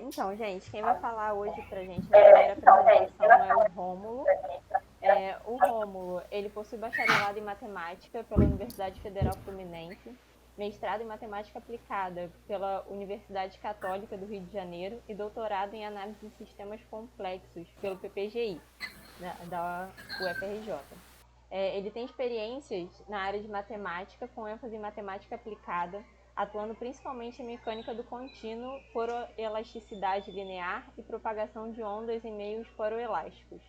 Então, gente, quem vai falar hoje pra gente na primeira apresentação é o Rômulo. O Rômulo, ele possui bacharelado em matemática pela Universidade Federal Fluminense, mestrado em matemática aplicada pela Universidade Católica do Rio de Janeiro e doutorado em análise de sistemas complexos pelo PPGI, da UFRJ. Ele tem experiências na área de matemática, com ênfase em matemática aplicada, atuando principalmente em mecânica do contínuo, poroelasticidade linear e propagação de ondas em meios poroelásticos.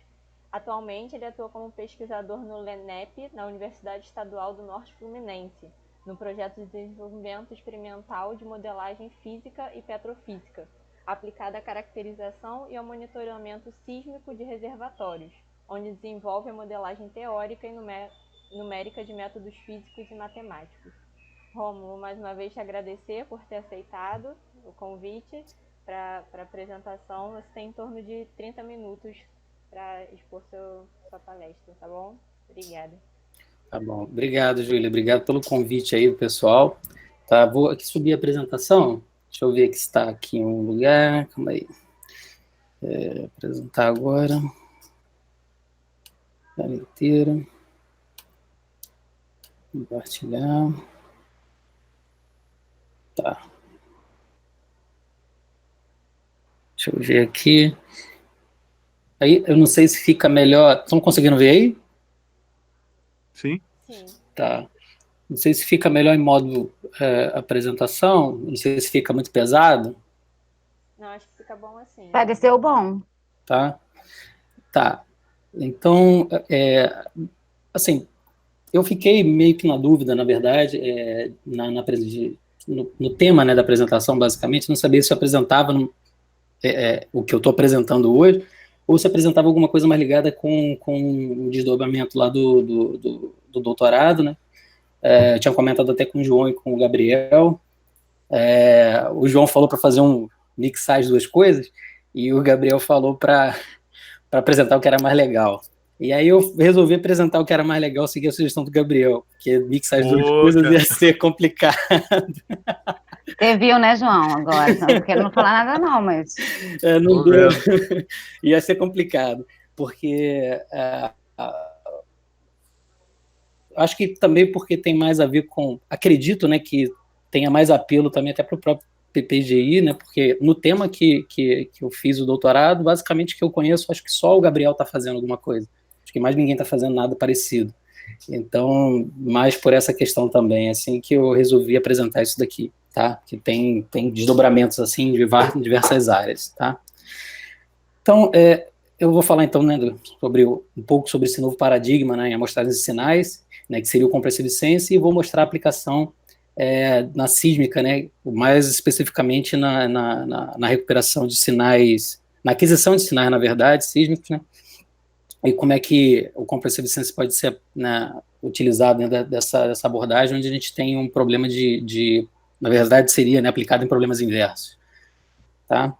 Atualmente, ele atua como pesquisador no LENEP, na Universidade Estadual do Norte Fluminense, no projeto de desenvolvimento experimental de modelagem física e petrofísica, aplicada à caracterização e ao monitoramento sísmico de reservatórios, onde desenvolve a modelagem teórica e numérica de métodos físicos e matemáticos. Rômulo, mais uma vez te agradecer por ter aceitado o convite para a apresentação. Você tem em torno de 30 minutos para expor sua palestra, tá bom? Obrigada. Tá bom. Obrigado, Júlia. Obrigado pelo convite aí do pessoal. Tá, vou aqui subir a apresentação. Deixa eu ver que está aqui em um lugar. Calma aí. Apresentar agora. Tela inteira. Compartilhar. Tá. Deixa eu ver aqui. Aí, eu não sei se fica melhor. Estão conseguindo ver aí? Sim. Sim. Tá. Não sei se fica melhor em modo apresentação. Não sei se fica muito pesado. Não, acho que fica bom assim. Pareceu bom. Tá. Tá. Então, assim, eu fiquei meio que na dúvida, na verdade, no tema, né, da apresentação, basicamente, não sabia se eu apresentava o que eu estou apresentando hoje, ou se apresentava alguma coisa mais ligada com o desdobramento lá do doutorado, né? Eu tinha comentado até com o João e com o Gabriel. O João falou para fazer mixar as duas coisas, e o Gabriel falou para apresentar o que era mais legal. E aí eu resolvi apresentar o que era mais legal, seguir a sugestão do Gabriel, porque mixar as duas coisas ia ser complicado. Você viu, né, João, agora? Não quero não falar nada não, mas... Não deu. Ia ser complicado, porque acho que também porque tem mais a ver com... Acredito, né, que tenha mais apelo também até para o próprio PPGI, né, porque no tema que eu fiz o doutorado, basicamente que eu conheço, acho que só o Gabriel está fazendo alguma coisa. Acho que mais ninguém está fazendo nada parecido. Então, mais por essa questão também, assim, que eu resolvi apresentar isso daqui, tá? Que tem desdobramentos, assim, de diversas áreas, tá? Então, eu vou falar, então, né, um pouco sobre esse novo paradigma, né, em amostragem de sinais, né, que seria o Compressive Sense, e vou mostrar a aplicação na sísmica, né, mais especificamente na recuperação de sinais, na aquisição de sinais, na verdade, sísmicos, né, e como é que o Compressive Sense pode ser, né, utilizado dentro dessa abordagem, onde a gente tem um problema na verdade, seria, né, aplicado em problemas inversos. Tá?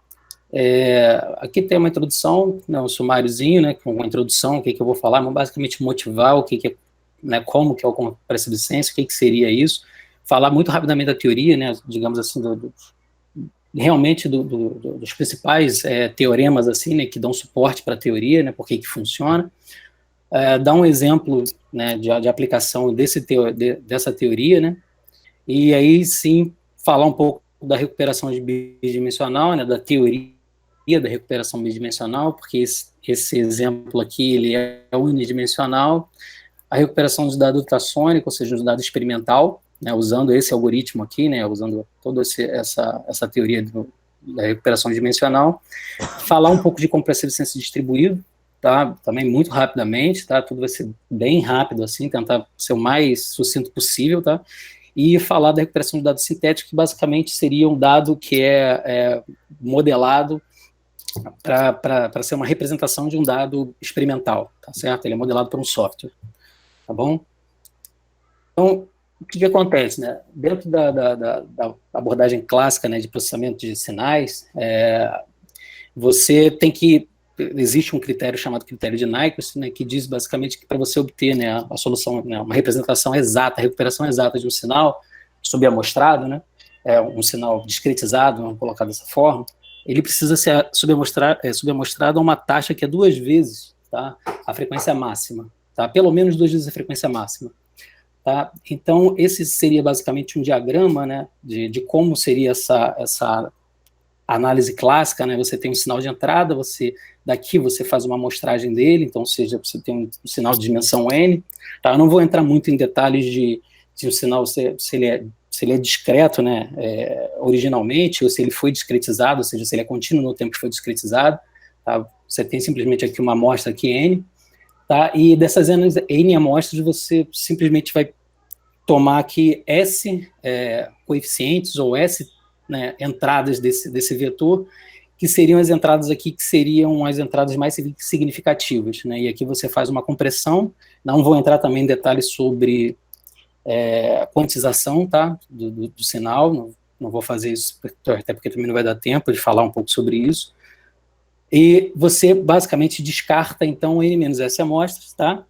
Aqui tem uma introdução, né, um sumáriozinho, né, com uma introdução, o que eu vou falar, mas basicamente motivar o que é, né, como que é o Compressive Sense, o que seria isso, falar muito rapidamente da teoria, né, digamos assim, realmente dos principais teoremas assim, né, que dão suporte para a teoria, né, por que funciona, dar um exemplo, né, de aplicação dessa teoria, né, e aí sim falar um pouco da recuperação bidimensional, né, da teoria da recuperação bidimensional, porque esse exemplo aqui ele é unidimensional, a recuperação dos dados ultrassônicos, ou seja, dos dados experimental, né, usando esse algoritmo aqui, né, usando toda essa teoria da recuperação dimensional, falar um pouco de Compressive Sense distribuído, tá, também muito rapidamente, tá, tudo vai ser bem rápido, assim, tentar ser o mais sucinto possível, tá, e falar da recuperação de dados sintéticos, que basicamente seria um dado que é modelado para ser uma representação de um dado experimental, tá certo? Ele é modelado por um software, tá bom? Então, o que acontece, né? Dentro da abordagem clássica, né, de processamento de sinais, você tem que... Existe um critério chamado critério de Nyquist, né, que diz basicamente que para você obter, né, a solução, né, uma representação exata, a recuperação exata de um sinal subamostrado, né, um sinal discretizado, vamos colocar dessa forma, ele precisa ser subamostrado a uma taxa que é 2 vezes, tá, a frequência máxima, tá? Pelo menos 2 vezes a frequência máxima. Tá? Então, esse seria basicamente um diagrama, né, de como seria essa análise clássica, né? Você tem um sinal de entrada, daqui você faz uma amostragem dele, então, ou seja, você tem um sinal de dimensão n. Tá? Eu não vou entrar muito em detalhes de um sinal, se ele é discreto, né, originalmente, ou se ele foi discretizado, ou seja, se ele é contínuo no tempo que foi discretizado. Tá? Você tem simplesmente aqui uma amostra aqui, n, tá? E dessas n amostras, você simplesmente vai tomar aqui S coeficientes, ou S, né, entradas desse vetor, que seriam as entradas aqui, que seriam as entradas mais significativas, né? E aqui você faz uma compressão. Não vou entrar também em detalhes sobre quantização, tá, do sinal, não vou fazer isso, até porque também não vai dar tempo de falar um pouco sobre isso. E você basicamente descarta, então, n-s amostras, tá?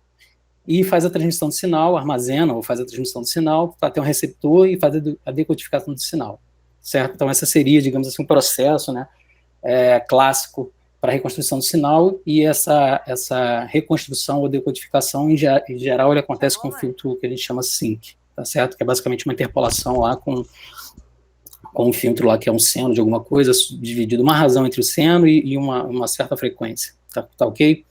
E faz a transmissão do sinal, armazena ou faz a transmissão do sinal para ter um receptor e fazer a decodificação do sinal, certo? Então, essa seria, digamos assim, um processo, né, clássico para a reconstrução do sinal, e essa reconstrução ou decodificação, em geral, ele acontece com um filtro que a gente chama sync, tá certo? Que é basicamente uma interpolação lá com um filtro lá que é um seno de alguma coisa, dividido uma razão entre o seno e uma certa frequência, tá ok?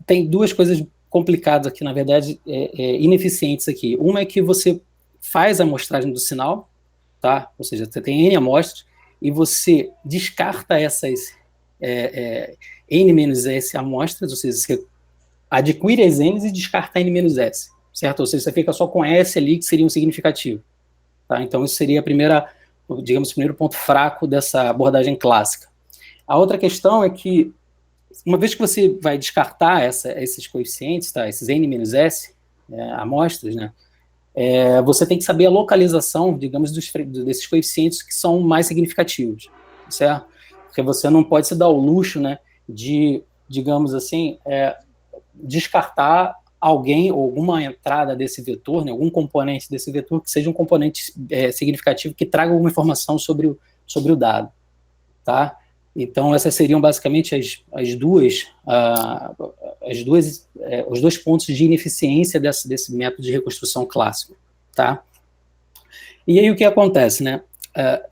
Tem duas coisas complicadas aqui, na verdade, ineficientes aqui. Uma é que você faz a amostragem do sinal, tá? Ou seja, você tem N amostras, e você descarta essas N-S amostras, ou seja, você adquire as N's e descarta N-S, certo? Ou seja, você fica só com S ali, que seria um significativo. Tá? Então, isso seria o primeiro ponto fraco dessa abordagem clássica. A outra questão é que, uma vez que você vai descartar esses coeficientes, tá? Esses N-S amostras, né? Você tem que saber a localização, digamos, desses coeficientes que são mais significativos, certo? Porque você não pode se dar o luxo, né, de, digamos assim, descartar alguém ou alguma entrada desse vetor, né, algum componente desse vetor que seja um componente significativo que traga alguma informação sobre o dado, tá? Então, essas seriam basicamente os dois pontos de ineficiência desse método de reconstrução clássico, tá? E aí o que acontece, né?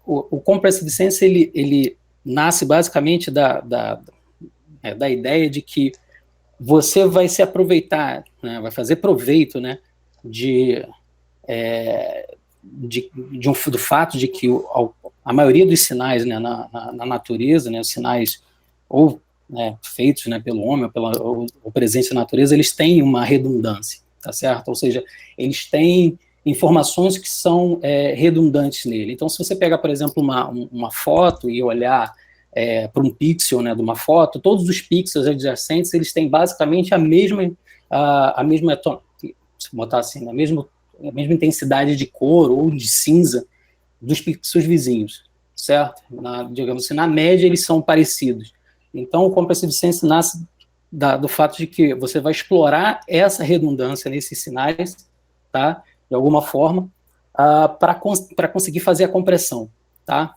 O Compressive Sense, ele nasce basicamente da ideia de que você vai se aproveitar, né, vai fazer proveito, né, do fato de que a maioria dos sinais, né, na natureza, né, os sinais ou, né, feitos, né, pelo homem ou presentes na natureza, eles têm uma redundância, tá certo? Ou seja, eles têm informações que são redundantes nele. Então, se você pegar, por exemplo, uma foto e olhar para um pixel, né, de uma foto, todos os pixels adjacentes, eles têm basicamente a mesma se botar assim, a mesma intensidade de cor ou de cinza dos pixels vizinhos, certo? Digamos assim, na média, eles são parecidos. Então, o Compressive Sense nasce do fato de que você vai explorar essa redundância nesses sinais, tá? De alguma forma, para conseguir fazer a compressão, tá?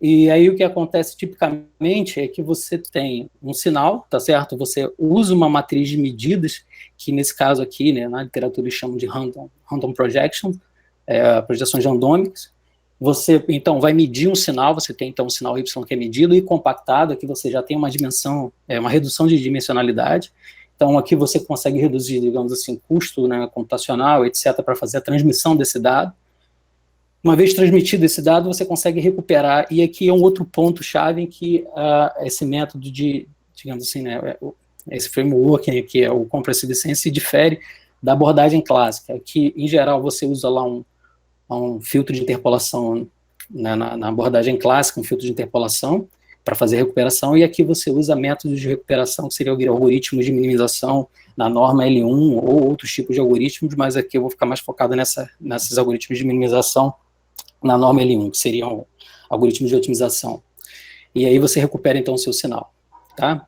E aí o que acontece tipicamente é que você tem um sinal, tá certo? Você usa uma matriz de medidas, que nesse caso aqui, né, na literatura eles chamam de random projection, projeções randômicas. Você, então, vai medir um sinal, você tem, então, um sinal Y que é medido e compactado, aqui você já tem uma dimensão, uma redução de dimensionalidade. Então, aqui você consegue reduzir, digamos assim, custo, né, computacional, etc., para fazer a transmissão desse dado. Uma vez transmitido esse dado, você consegue recuperar, e aqui é um outro ponto-chave em que esse método digamos assim, né, esse framework aqui, é o Compressive Sense, se difere da abordagem clássica, que, em geral, você usa lá um filtro de interpolação, né, na abordagem clássica, um filtro de interpolação para fazer recuperação, e aqui você usa métodos de recuperação, que seriam algoritmos de minimização na norma L1, ou outros tipos de algoritmos, mas aqui eu vou ficar mais focado nesses algoritmos de minimização na norma L1, que seriam algoritmos de otimização. E aí você recupera, então, o seu sinal, tá?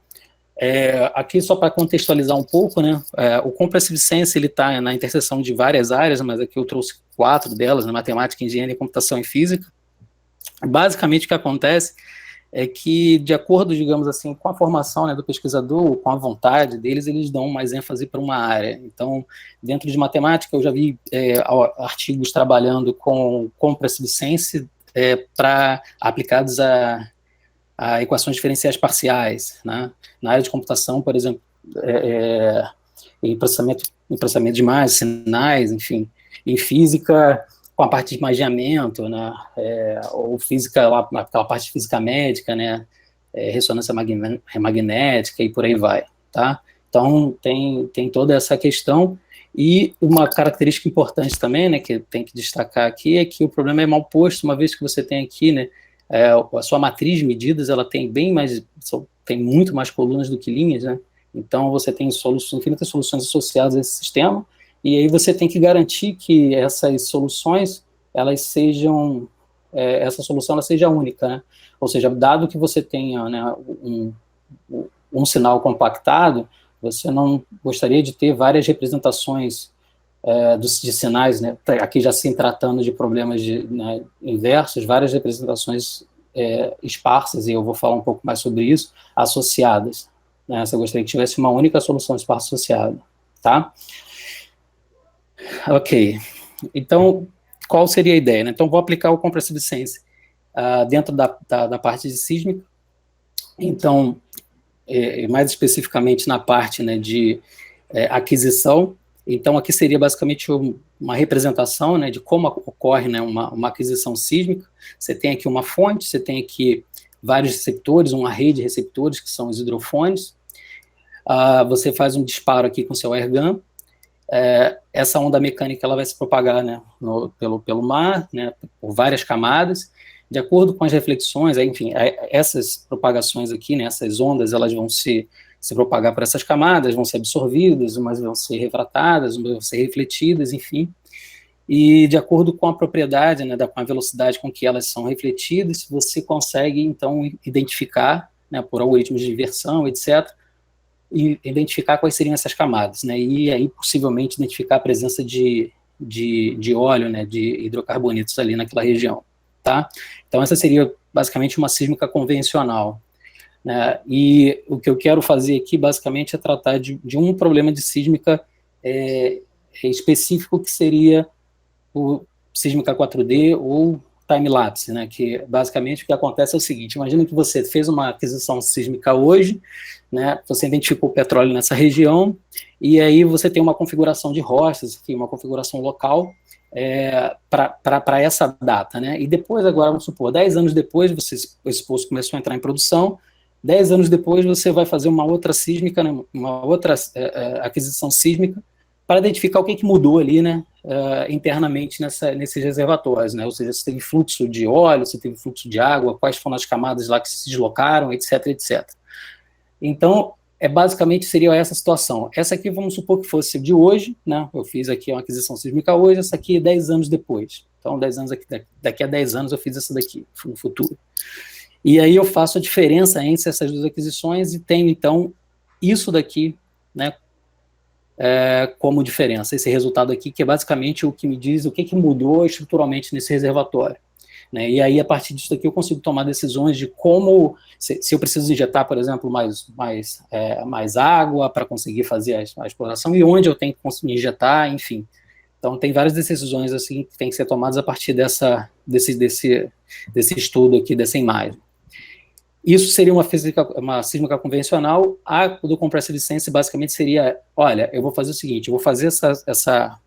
Aqui, só para contextualizar um pouco, né, o Compressive Sense, ele está na interseção de várias áreas, mas aqui eu trouxe 4 delas, na matemática, engenharia, computação e física. Basicamente, o que acontece é que, de acordo, digamos assim, com a formação, né, do pesquisador, com a vontade deles, eles dão mais ênfase para uma área. Então, dentro de matemática, eu já vi artigos trabalhando com compressive sense para aplicados a equações diferenciais parciais, né? Na área de computação, por exemplo, em processamento de imagens, sinais, enfim. Em física, com a parte de imaginamento, né? Ou física, lá, aquela parte de física médica, né? Ressonância magnética e por aí vai, tá? Então, tem toda essa questão. E uma característica importante também, né, que tem que destacar aqui, é que o problema é mal posto, uma vez que você tem aqui, né, a sua matriz de medidas, ela tem tem muito mais colunas do que linhas, né? Então você tem infinitas soluções associadas a esse sistema, e aí você tem que garantir que essas soluções, essa solução ela seja única, né? Ou seja, dado que você tenha, né, um sinal compactado, você não gostaria de ter várias representações de sinais, né, aqui já se tratando de problemas né, inversos, várias representações esparsas, e eu vou falar um pouco mais sobre isso, associadas. Né, você gostaria que tivesse uma única solução esparsa associada, tá? Ok. Então, qual seria a ideia? Né? Então, vou aplicar o compressive sense dentro da parte de sísmica. Então, mais especificamente na parte, né, de aquisição. Então, aqui seria basicamente uma representação, né, de como ocorre, né, uma aquisição sísmica. Você tem aqui uma fonte, você tem aqui vários receptores, uma rede de receptores, que são os hidrofones. Você faz um disparo aqui com seu airgun. Essa onda mecânica ela vai se propagar, né, pelo mar, né, por várias camadas. De acordo com as reflexões, enfim, essas propagações aqui, né, essas ondas, elas vão se propagar por essas camadas, vão ser absorvidas, umas vão ser refratadas, umas vão ser refletidas, enfim. E de acordo com a propriedade, né, com a velocidade com que elas são refletidas, você consegue, então, identificar, né, por algoritmos de inversão, etc., e identificar quais seriam essas camadas, né, e aí, possivelmente, identificar a presença de óleo, né, de hidrocarbonetos ali naquela região, tá? Então, essa seria, basicamente, uma sísmica convencional, né, e o que eu quero fazer aqui, basicamente, é tratar de um problema de sísmica específico, que seria o sísmica 4D ou time-lapse, né, que basicamente o que acontece é o seguinte: imagina que você fez uma aquisição sísmica hoje, né, você identificou o petróleo nessa região, e aí você tem uma configuração de rochas, uma configuração local para essa data, né, e depois, agora, vamos supor, 10 anos depois, esse poço começou a entrar em produção, 10 anos depois você vai fazer uma outra sísmica, né, uma outra aquisição sísmica, para identificar o que mudou ali, né, internamente nesses reservatórios, né, ou seja, se teve fluxo de óleo, se teve fluxo de água, quais foram as camadas lá que se deslocaram, etc, etc. Então, basicamente seria essa situação. Essa aqui, vamos supor que fosse de hoje, né, eu fiz aqui uma aquisição sísmica hoje, essa aqui 10 anos depois. Então, 10 anos daqui a 10 anos eu fiz essa daqui, no futuro. E aí eu faço a diferença entre essas duas aquisições e tenho, então, isso daqui, né, como diferença, esse resultado aqui, que é basicamente o que me diz o que mudou estruturalmente nesse reservatório, né? E aí, a partir disso aqui, eu consigo tomar decisões de como, se eu preciso injetar, por exemplo, mais água para conseguir fazer a exploração, e onde eu tenho que conseguir injetar, enfim. Então, tem várias decisões assim que têm que ser tomadas a partir desse estudo aqui, dessa imagem. Isso seria uma sísmica convencional. A do compressive sense basicamente seria: olha, eu vou fazer o seguinte, eu vou fazer essa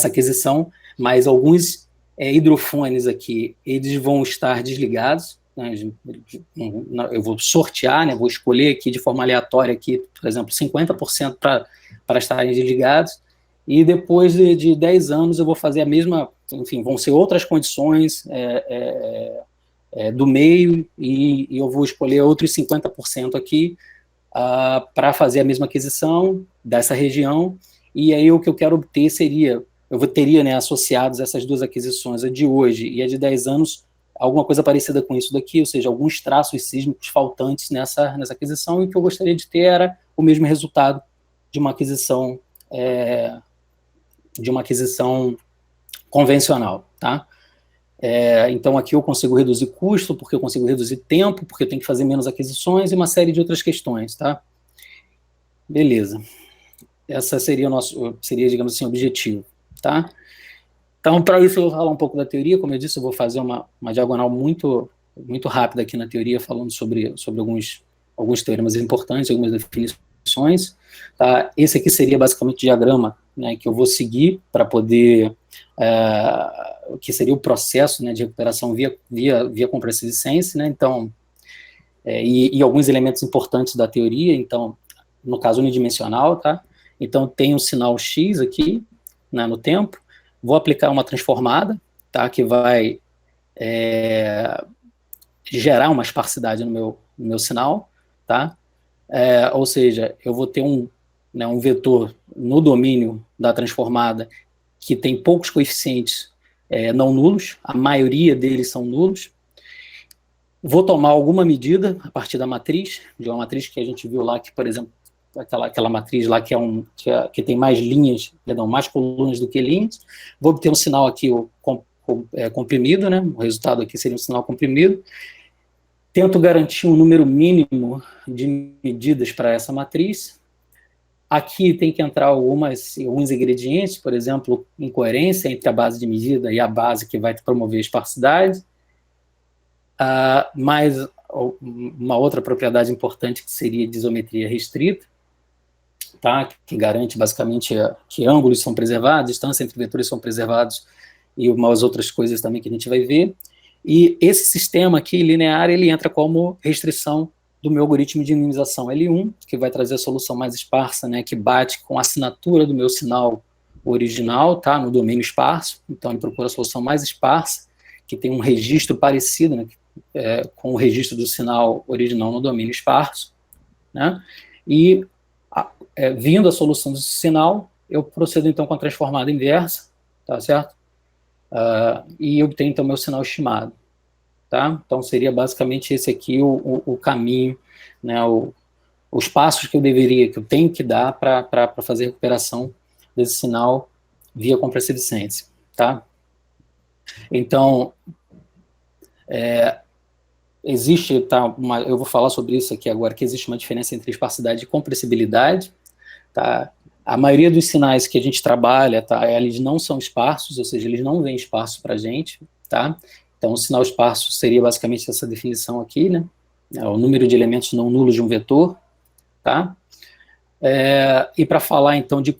aquisição, mas alguns hidrofones aqui, eles vão estar desligados, né, eu vou sortear, né, vou escolher aqui de forma aleatória, aqui, por exemplo, 50% para estarem desligados, e depois de 10 anos eu vou fazer a mesma, enfim, vão ser outras condições do meio, e eu vou escolher outros 50% aqui para fazer a mesma aquisição dessa região, e aí o que eu quero obter seria, teria, né, associados essas duas aquisições, a de hoje e a de 10 anos, alguma coisa parecida com isso daqui, ou seja, alguns traços sísmicos faltantes nessa aquisição, e o que eu gostaria de ter era o mesmo resultado de uma aquisição convencional, tá? Então aqui eu consigo reduzir custo, porque eu consigo reduzir tempo, porque eu tenho que fazer menos aquisições e uma série de outras questões, tá? Beleza. Essa seria digamos assim, o objetivo, tá? Então, para isso, eu vou falar um pouco da teoria. Como eu disse, eu vou fazer uma diagonal muito rápida aqui na teoria, falando sobre alguns teoremas importantes, algumas definições. Tá? Esse aqui seria basicamente o diagrama, né, que eu vou seguir para poder... o que seria o processo, né, de recuperação via compressiviscência, né? Então, e alguns elementos importantes da teoria. Então, no caso unidimensional, tá? Então, tem um sinal X aqui, né, no tempo. Vou aplicar uma transformada, tá, que vai gerar uma esparsidade no meu sinal, tá? Ou seja, eu vou ter um vetor no domínio da transformada que tem poucos coeficientes não nulos, a maioria deles são nulos. Vou tomar alguma medida a partir da matriz, de uma matriz que a gente viu lá, que, por exemplo, aquela matriz lá que tem mais linhas, perdão, mais colunas do que linhas. Vou obter um sinal aqui comprimido, né? O resultado aqui seria um sinal comprimido. Tento garantir um número mínimo de medidas para essa matriz. Aqui tem que entrar alguns ingredientes, por exemplo, incoerência entre a base de medida e a base que vai promover a esparsidade. Mais uma outra propriedade importante que seria de isometria restrita, tá? Que garante basicamente que ângulos são preservados, distância entre vetores são preservados e umas outras coisas também que a gente vai ver. E esse sistema aqui linear, ele entra como restrição do meu algoritmo de minimização L1, que vai trazer a solução mais esparsa, né, que bate com a assinatura do meu sinal original, tá, no domínio esparso. Então ele procura a solução mais esparsa, que tem um registro parecido, né, com o registro do sinal original no domínio esparso, né, e vindo a solução desse sinal, eu procedo então com a transformada inversa, tá certo? E obtenho então meu sinal estimado, tá? Então seria basicamente esse aqui o caminho, né, os passos que eu tenho que dar para fazer a recuperação desse sinal via compressiviscência, tá? Então, existe, tá, eu vou falar sobre isso aqui agora, que existe uma diferença entre esparsidade e compressibilidade, tá? A maioria dos sinais que a gente trabalha, tá, eles não são esparsos, ou seja, eles não vêm esparsos para a gente, tá? Então, o sinal esparso seria basicamente essa definição aqui, né? O número de elementos não nulos de um vetor, tá? E para falar, então, de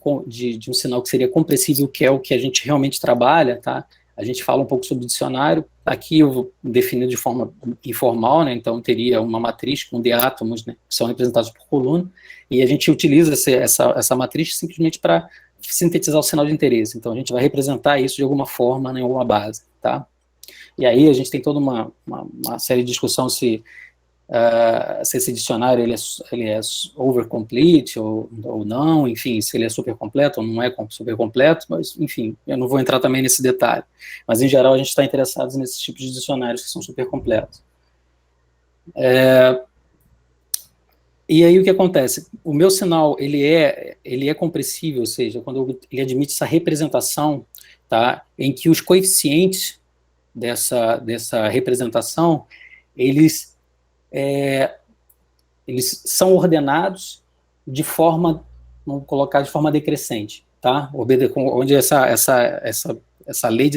um sinal que seria compressível, que é o que a gente realmente trabalha, tá? A gente fala um pouco sobre o dicionário. Aqui eu vou definir de forma informal, né? Então teria uma matriz com diátomos, né, que são representados por coluna, e a gente utiliza essa matriz simplesmente para sintetizar o sinal de interesse. Então a gente vai representar isso de alguma forma, né, em alguma base, tá? E aí a gente tem toda uma série de discussão se esse dicionário ele é overcomplete ou não, enfim, se ele é super completo ou não é super completo, mas, enfim, eu não vou entrar também nesse detalhe. Mas, em geral, a gente está interessado nesses tipos de dicionários que são super completos. E aí o que acontece? O meu sinal, ele é compressível, ou seja, quando ele admite essa representação, tá, em que os coeficientes dessa representação, eles são ordenados de forma, vamos colocar de forma decrescente, tá? Onde essa lei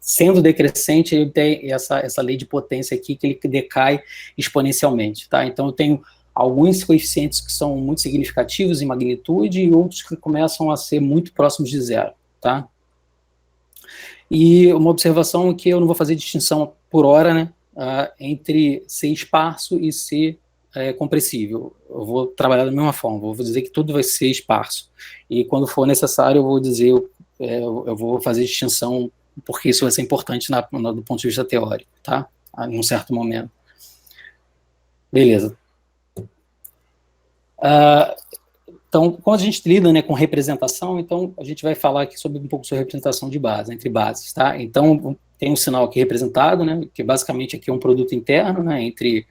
sendo decrescente, ele tem essa lei de potência aqui, que ele decai exponencialmente, tá? Então eu tenho alguns coeficientes que são muito significativos em magnitude e outros que começam a ser muito próximos de zero, tá? E uma observação é que eu não vou fazer distinção por hora, né, entre ser esparso e ser compressível. Eu vou trabalhar da mesma forma, vou dizer que tudo vai ser esparso. E quando for necessário, eu vou dizer, eu vou fazer distinção, porque isso vai ser importante do ponto de vista teórico, tá? Em um certo momento. Beleza. Então, quando a gente lida, né, com representação, então a gente vai falar aqui um pouco sobre representação de base, entre bases, tá? Então, tem um sinal aqui representado, né, que basicamente aqui é um produto interno, né, entre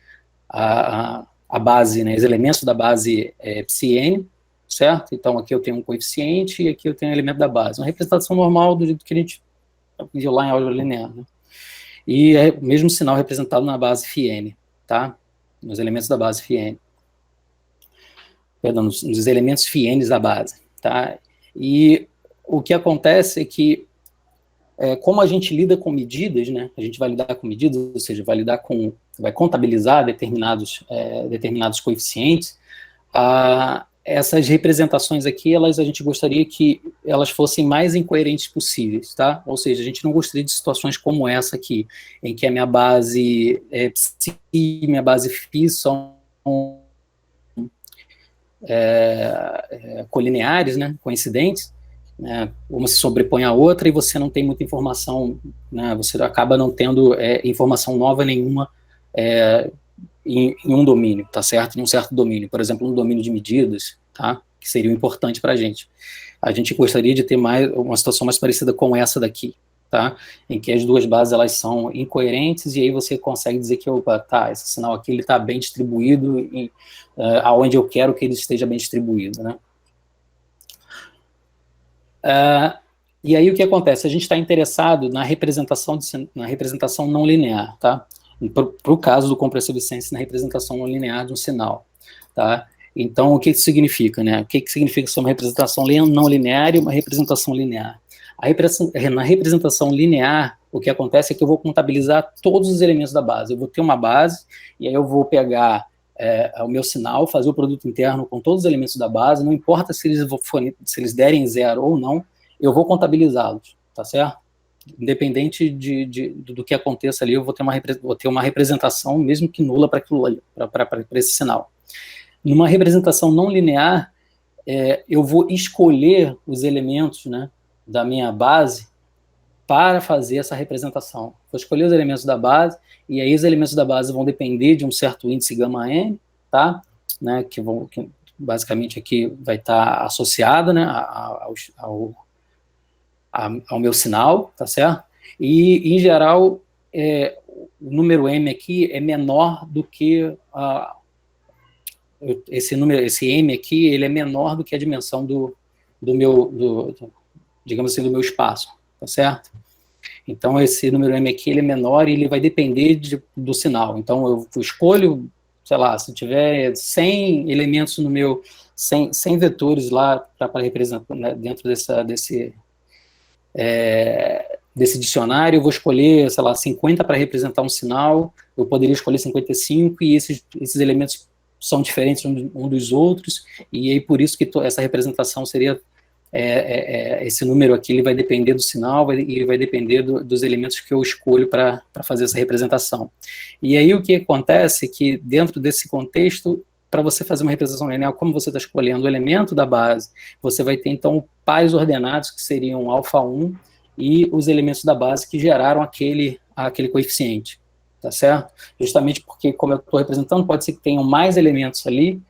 a base, né, os elementos da base psi-n, certo? Então, aqui eu tenho um coeficiente e aqui eu tenho um elemento da base. Uma representação normal do jeito que a gente violar em álgebra linear, né? E é o mesmo sinal representado na base φn, tá? Nos elementos da base φn. Perdão, nos elementos φn da base, tá? E o que acontece é que, como a gente lida com medidas, né? A gente vai lidar com medidas, ou seja, vai contabilizar determinados coeficientes. Essas representações aqui, a gente gostaria que elas fossem mais incoerentes possíveis, tá? Ou seja, a gente não gostaria de situações como essa aqui, em que a minha base psi e minha base φ são colineares, né, coincidentes, né, uma se sobrepõe à outra e você não tem muita informação, né, você acaba não tendo informação nova nenhuma em um domínio, tá certo? Em um certo domínio, por exemplo, um domínio de medidas, tá? Que seria importante para a gente. A gente gostaria de ter uma situação mais parecida com essa daqui, tá? Em que as duas bases elas são incoerentes e aí você consegue dizer que, opa, tá, esse sinal aqui ele está bem distribuído aonde eu quero que ele esteja bem distribuído, né? E aí o que acontece? A gente está interessado na representação não linear, tá? Para o caso do compressive sense, na representação não linear de um sinal, tá? Então, o que isso significa, né? O que significa ser uma representação não linear e uma representação linear? Na representação linear, o que acontece é que eu vou contabilizar todos os elementos da base. Eu vou ter uma base, e aí eu vou pegar o meu sinal, fazer o produto interno com todos os elementos da base, não importa se eles derem zero ou não, eu vou contabilizá-los, tá certo? Independente do que aconteça ali, eu vou ter uma representação, mesmo que nula, para esse sinal. Numa representação não linear, eu vou escolher os elementos, né, da minha base para fazer essa representação. Vou escolher os elementos da base, e aí os elementos da base vão depender de um certo índice γn, tá? Né, que basicamente aqui vai estar associado, né, ao meu sinal, tá certo? E, em geral, o número m aqui é menor do que esse m aqui, ele é menor do que a dimensão digamos assim, do meu espaço, tá certo? Então, esse número m aqui, ele é menor e ele vai depender do sinal. Então, eu escolho, sei lá, se tiver 100 elementos no meu, 100 vetores lá para representar, né, dentro desse dicionário, eu vou escolher, sei lá, 50 para representar um sinal, eu poderia escolher 55, e esses elementos são diferentes um dos outros, e aí por isso que essa representação seria, esse número aqui, ele vai depender do sinal, e vai depender dos elementos que eu escolho para fazer essa representação. E aí o que acontece é que, dentro desse contexto, para você fazer uma representação linear, como você está escolhendo o elemento da base, você vai ter, então, pares ordenados, que seriam alfa1, e os elementos da base que geraram aquele coeficiente, tá certo? Justamente porque, como eu estou representando, pode ser que tenham mais elementos ali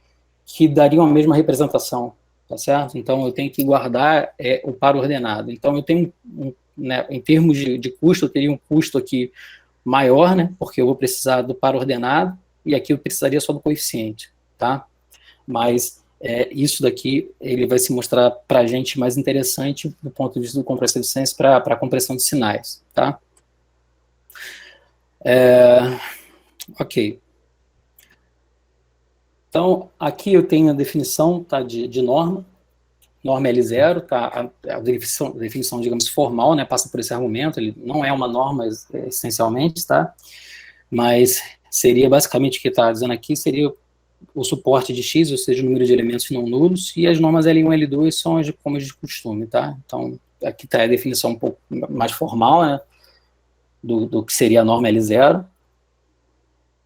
que dariam a mesma representação, tá certo? Então, eu tenho que guardar o par ordenado. Então, eu tenho, né, em termos de custo, eu teria um custo aqui maior, né, porque eu vou precisar do par ordenado, e aqui eu precisaria só do coeficiente, tá? Mas isso daqui, ele vai se mostrar para a gente mais interessante do ponto de vista do compressive sense para a compressão de sinais, tá? Ok. Então, aqui eu tenho a definição, tá, de norma L0, tá, a definição, digamos, formal, né, passa por esse argumento, ele não é uma norma essencialmente, tá? Mas seria basicamente o que está dizendo aqui, seria o suporte de X, ou seja, o número de elementos não nulos, e as normas L1 e L2 são como de costume, tá? Então, aqui está a definição um pouco mais formal, né, do que seria a norma L0.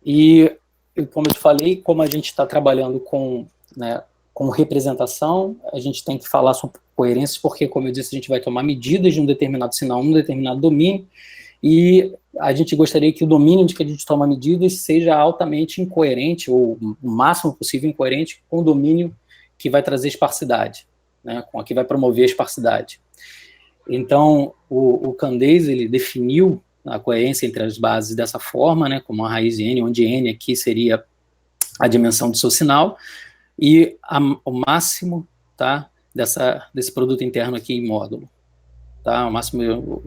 E, como eu te falei, como a gente está trabalhando com representação, a gente tem que falar sobre coerências, porque, como eu disse, a gente vai tomar medidas de um determinado sinal num determinado domínio, e a gente gostaria que o domínio de que a gente toma medidas seja altamente incoerente, ou o máximo possível incoerente, com o domínio que vai trazer esparsidade, né, com a que vai promover a esparsidade. Então, o Candace, ele definiu a coerência entre as bases dessa forma, né, como a raiz de n, onde n aqui seria a dimensão do seu sinal, e o máximo, tá, desse produto interno aqui em módulo. tá? O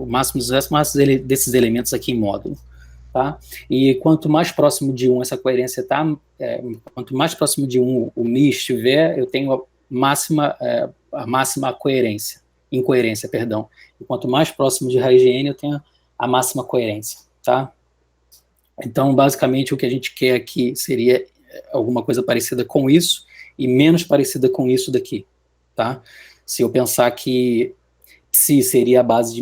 máximo desses elementos aqui em módulo, tá? E quanto mais próximo de 1 essa coerência tá, quanto mais próximo de 1 o mi estiver, eu tenho a máxima incoerência, perdão. E quanto mais próximo de raiz de n, eu tenho a máxima coerência, tá? Então, basicamente, o que a gente quer aqui seria alguma coisa parecida com isso e menos parecida com isso daqui, tá? Se eu pensar que psi seria a base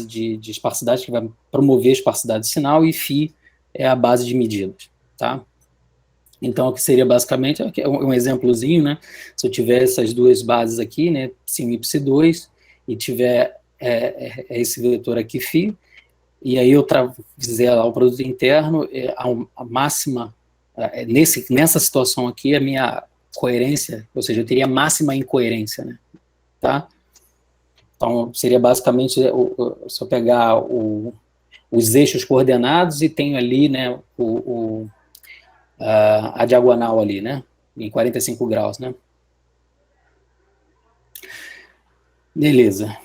de esparsidade, que vai promover a esparsidade de sinal, e φ é a base de medidas, tá? Então, o que seria basicamente um exemplozinho, né? Se eu tiver essas duas bases aqui, né, psi1 e psi2, e tiver esse vetor aqui, φ, e aí eu fizer lá o produto interno, a máxima, nessa situação aqui, a minha coerência, ou seja, eu teria máxima incoerência, né? Tá? Então, seria basicamente, se eu pegar os eixos coordenados e tenho ali, né, a diagonal ali, né, em 45 graus, né? Beleza.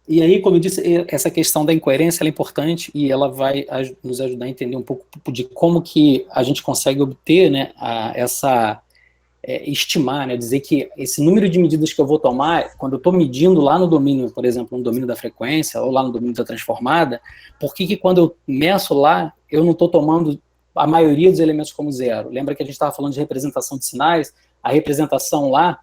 E aí, como eu disse, essa questão da incoerência é importante e ela vai nos ajudar a entender um pouco de como que a gente consegue obter, né, estimar, né, dizer que esse número de medidas que eu vou tomar, quando eu estou medindo lá no domínio, por exemplo, no domínio da frequência ou lá no domínio da transformada, por que quando eu meço lá, eu não estou tomando a maioria dos elementos como zero? Lembra que a gente estava falando de representação de sinais? A representação lá,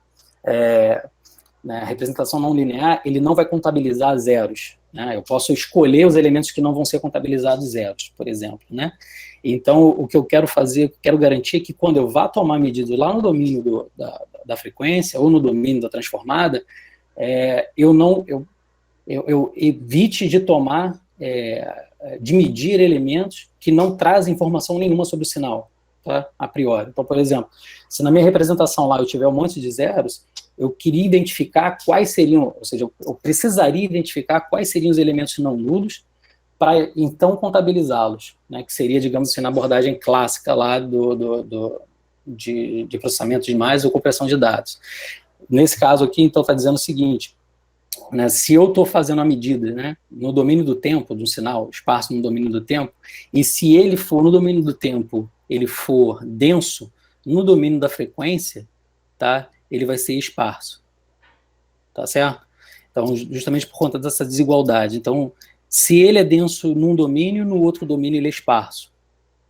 a representação não linear, ele não vai contabilizar zeros, né? Eu posso escolher os elementos que não vão ser contabilizados zeros, por exemplo, né? Então, o que eu quero fazer, quero garantir que quando eu vá tomar medida lá no domínio da frequência ou no domínio da transformada, eu evite de tomar, de medir elementos que não trazem informação nenhuma sobre o sinal, tá? A priori. Então, por exemplo, se na minha representação lá eu tiver um monte de zeros, eu queria identificar quais seriam, ou seja, eu precisaria identificar quais seriam os elementos não nulos para então contabilizá-los, né, que seria, digamos assim, na abordagem clássica lá de processamento de imagens ou compressão de dados. Nesse caso aqui, então, está dizendo o seguinte, né, se eu estou fazendo a medida, né, no domínio do tempo, de um sinal, espaço no domínio do tempo, e se ele for no domínio do tempo, ele for denso, no domínio da frequência, tá, ele vai ser esparso, tá certo? Então, justamente por conta dessa desigualdade. Então, se ele é denso num domínio, no outro domínio ele é esparso,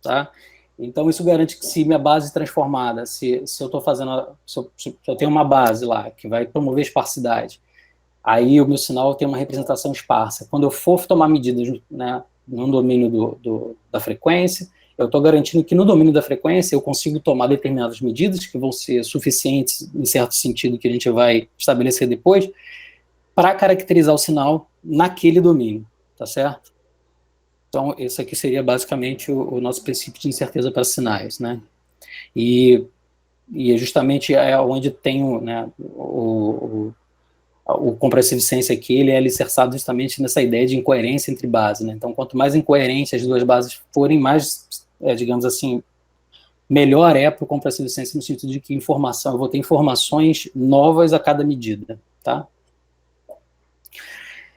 tá? Então, isso garante que se minha base transformada, se eu estou fazendo, se eu tenho uma base lá que vai promover esparsidade, aí o meu sinal tem uma representação esparsa. Quando eu for tomar medidas, né, no domínio da frequência, eu estou garantindo que no domínio da frequência eu consigo tomar determinadas medidas que vão ser suficientes, em certo sentido, que a gente vai estabelecer depois, para caracterizar o sinal naquele domínio, tá certo? Então, esse aqui seria basicamente o nosso princípio de incerteza para sinais, né? E justamente onde tem né, o compressive sense aqui, ele é alicerçado justamente nessa ideia de incoerência entre bases, né? Então, quanto mais incoerente as duas bases forem, mais, digamos assim, melhor para o compressive sense no sentido de que eu vou ter informações novas a cada medida, tá?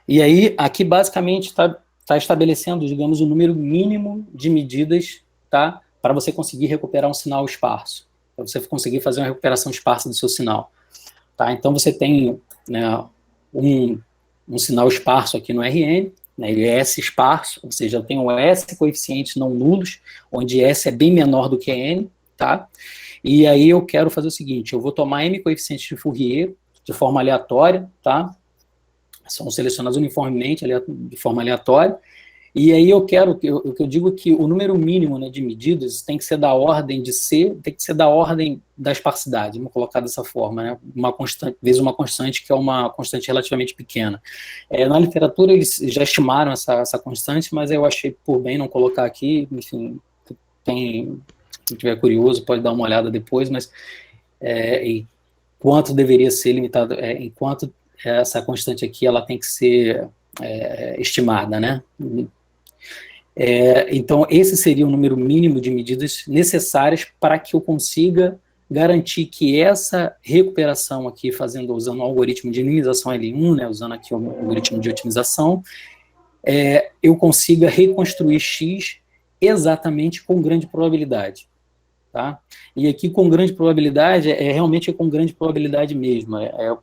E aí, aqui basicamente está estabelecendo, digamos, o número mínimo de medidas, tá? Para você conseguir recuperar um sinal esparso, para você conseguir fazer uma recuperação esparsa do seu sinal, tá? Então, você tem, né, um sinal esparso aqui no Rn, né, ele é S esparso, ou seja, eu tenho S coeficientes não nulos, onde S é bem menor do que N, tá? E aí eu quero fazer o seguinte, eu vou tomar M coeficientes de Fourier de forma aleatória, tá? São selecionados uniformemente, de forma aleatória, e aí o que eu digo é que o número mínimo, né, de medidas tem que ser da ordem de C, tem que ser da ordem da esparsidade, vamos colocar dessa forma, né, vezes uma constante que é uma constante relativamente pequena. Na literatura eles já estimaram essa constante, mas eu achei por bem não colocar aqui, enfim, quem estiver curioso pode dar uma olhada depois, mas quanto deveria ser limitado, enquanto essa constante aqui ela tem que ser estimada, né? Então, esse seria o número mínimo de medidas necessárias para que eu consiga garantir que essa recuperação aqui, usando o algoritmo de minimização L1, né, usando aqui o algoritmo de otimização, eu consiga reconstruir X exatamente com grande probabilidade. Tá? E aqui com grande probabilidade, realmente com grande probabilidade mesmo,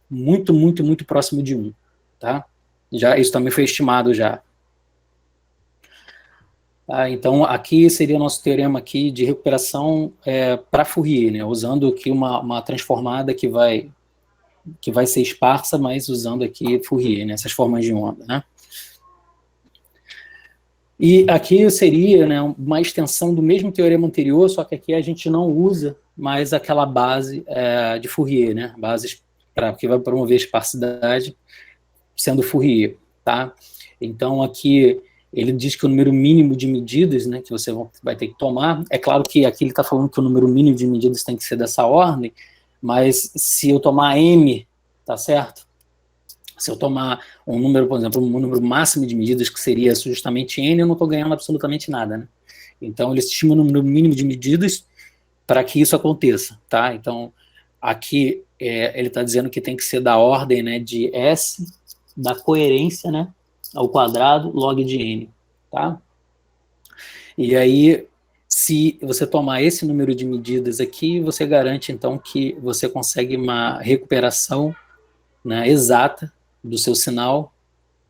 muito, muito, muito próximo de 1. Tá? Isso também foi estimado já. Então, aqui seria o nosso teorema aqui de recuperação para Fourier, né? Usando aqui uma transformada que vai ser esparsa, mas usando aqui Fourier, né? Essas formas de onda, né? E aqui seria, né, uma extensão do mesmo teorema anterior, só que aqui a gente não usa mais aquela base de Fourier, né? Base que vai promover a esparsidade sendo Fourier, tá? Então, aqui ele diz que o número mínimo de medidas, né, que você vai ter que tomar, é claro que aqui ele está falando que o número mínimo de medidas tem que ser dessa ordem, mas se eu tomar M, tá certo? Se eu tomar um número, por exemplo, um número máximo de medidas, que seria justamente N, eu não estou ganhando absolutamente nada, né? Então, ele estima o número mínimo de medidas para que isso aconteça, tá? Então, aqui ele está dizendo que tem que ser da ordem, né, de S, da coerência, né, ao quadrado, log de N, tá? E aí, se você tomar esse número de medidas aqui, você garante, então, que você consegue uma recuperação, né, exata do seu sinal,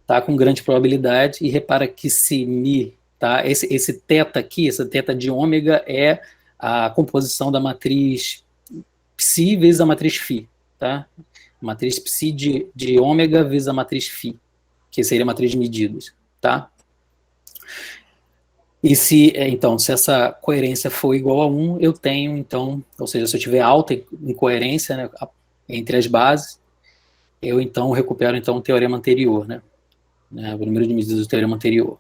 tá, com grande probabilidade, e repara que se mi, tá, esse θ aqui, essa θ de ômega é a composição da matriz psi vezes a matriz φ, tá? Matriz psi de ômega vezes a matriz φ, que seria a matriz de medidas, tá? E se essa coerência for igual a 1, eu tenho, então, ou seja, se eu tiver alta incoerência, né, entre as bases, eu, então, recupero, então, o teorema anterior, né, o número de medidas do teorema anterior.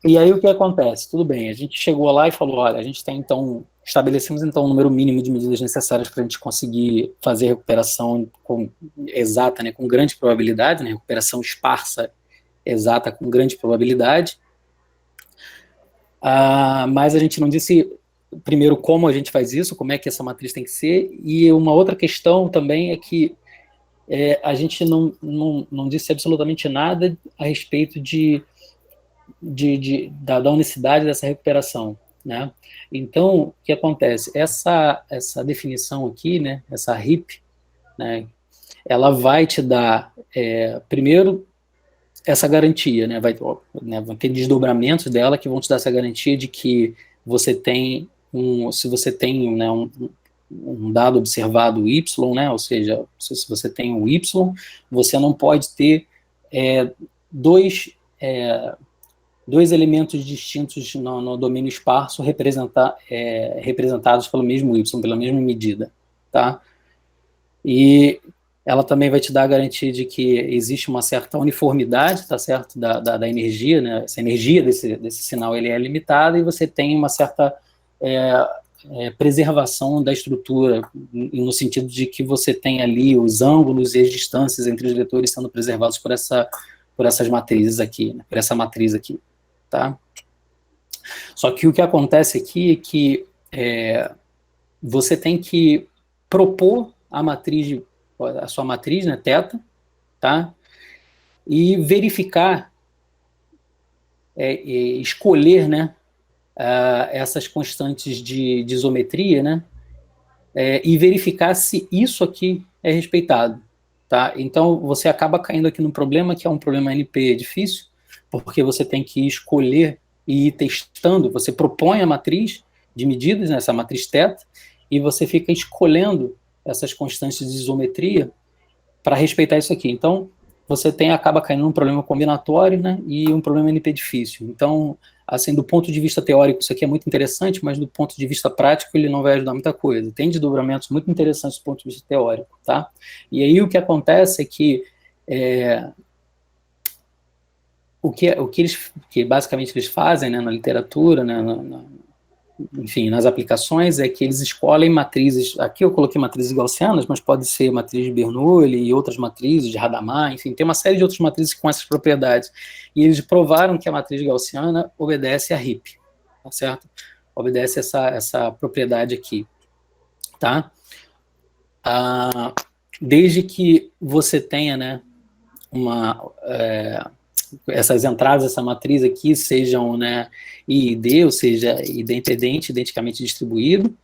E aí, o que acontece? Tudo bem, a gente chegou lá e falou, olha, a gente tem, então, estabelecemos, então, o número mínimo de medidas necessárias para a gente conseguir fazer a recuperação exata, né, com grande probabilidade, né, recuperação esparsa exata com grande probabilidade, mas a gente não disse, primeiro, como a gente faz isso, como é que essa matriz tem que ser, e uma outra questão também é que a gente não disse absolutamente nada a respeito da unicidade dessa recuperação, né? Então, o que acontece? Essa definição aqui, né, essa RIP, né, ela vai te dar, primeiro, essa garantia, né, vai ter desdobramentos dela que vão te dar essa garantia de que você tem se você tem, né, um dado observado Y, né, ou seja, se você tem um Y, você não pode ter dois elementos distintos no domínio esparso representados pelo mesmo Y, pela mesma medida, tá? E ela também vai te dar a garantia de que existe uma certa uniformidade, tá certo, da energia, né? Essa energia desse sinal ele é limitada, e você tem uma certa preservação da estrutura, no sentido de que você tem ali os ângulos e as distâncias entre os vetores sendo preservados por essas matrizes aqui, né? Por essa matriz aqui, tá? Só que o que acontece aqui é que você tem que propor a sua matriz, né, θ, tá? E verificar, escolher, né, essas constantes de isometria, né, e verificar se isso aqui é respeitado, tá? Então, você acaba caindo aqui num problema que é um problema NP difícil, porque você tem que escolher e ir testando, você propõe a matriz de medidas, né, essa matriz θ, e você fica escolhendo essas constantes de isometria para respeitar isso aqui. Então, você acaba caindo num problema combinatório, né, e um problema NP difícil. Então, assim, do ponto de vista teórico, isso aqui é muito interessante, mas do ponto de vista prático, ele não vai ajudar muita coisa. Tem desdobramentos muito interessantes do ponto de vista teórico, tá? E aí o que acontece é que o que basicamente eles fazem, né, na literatura, né, enfim, nas aplicações, é que eles escolhem matrizes, aqui eu coloquei matrizes gaussianas, mas pode ser matriz de Bernoulli e outras matrizes de Hadamard, enfim, tem uma série de outras matrizes com essas propriedades, e eles provaram que a matriz gaussiana obedece à RIP, tá certo? obedece essa propriedade aqui, tá? Desde que você tenha, né, essas entradas, essa matriz aqui, sejam, né, I e D, ou seja, idêntico, identicamente distribuído,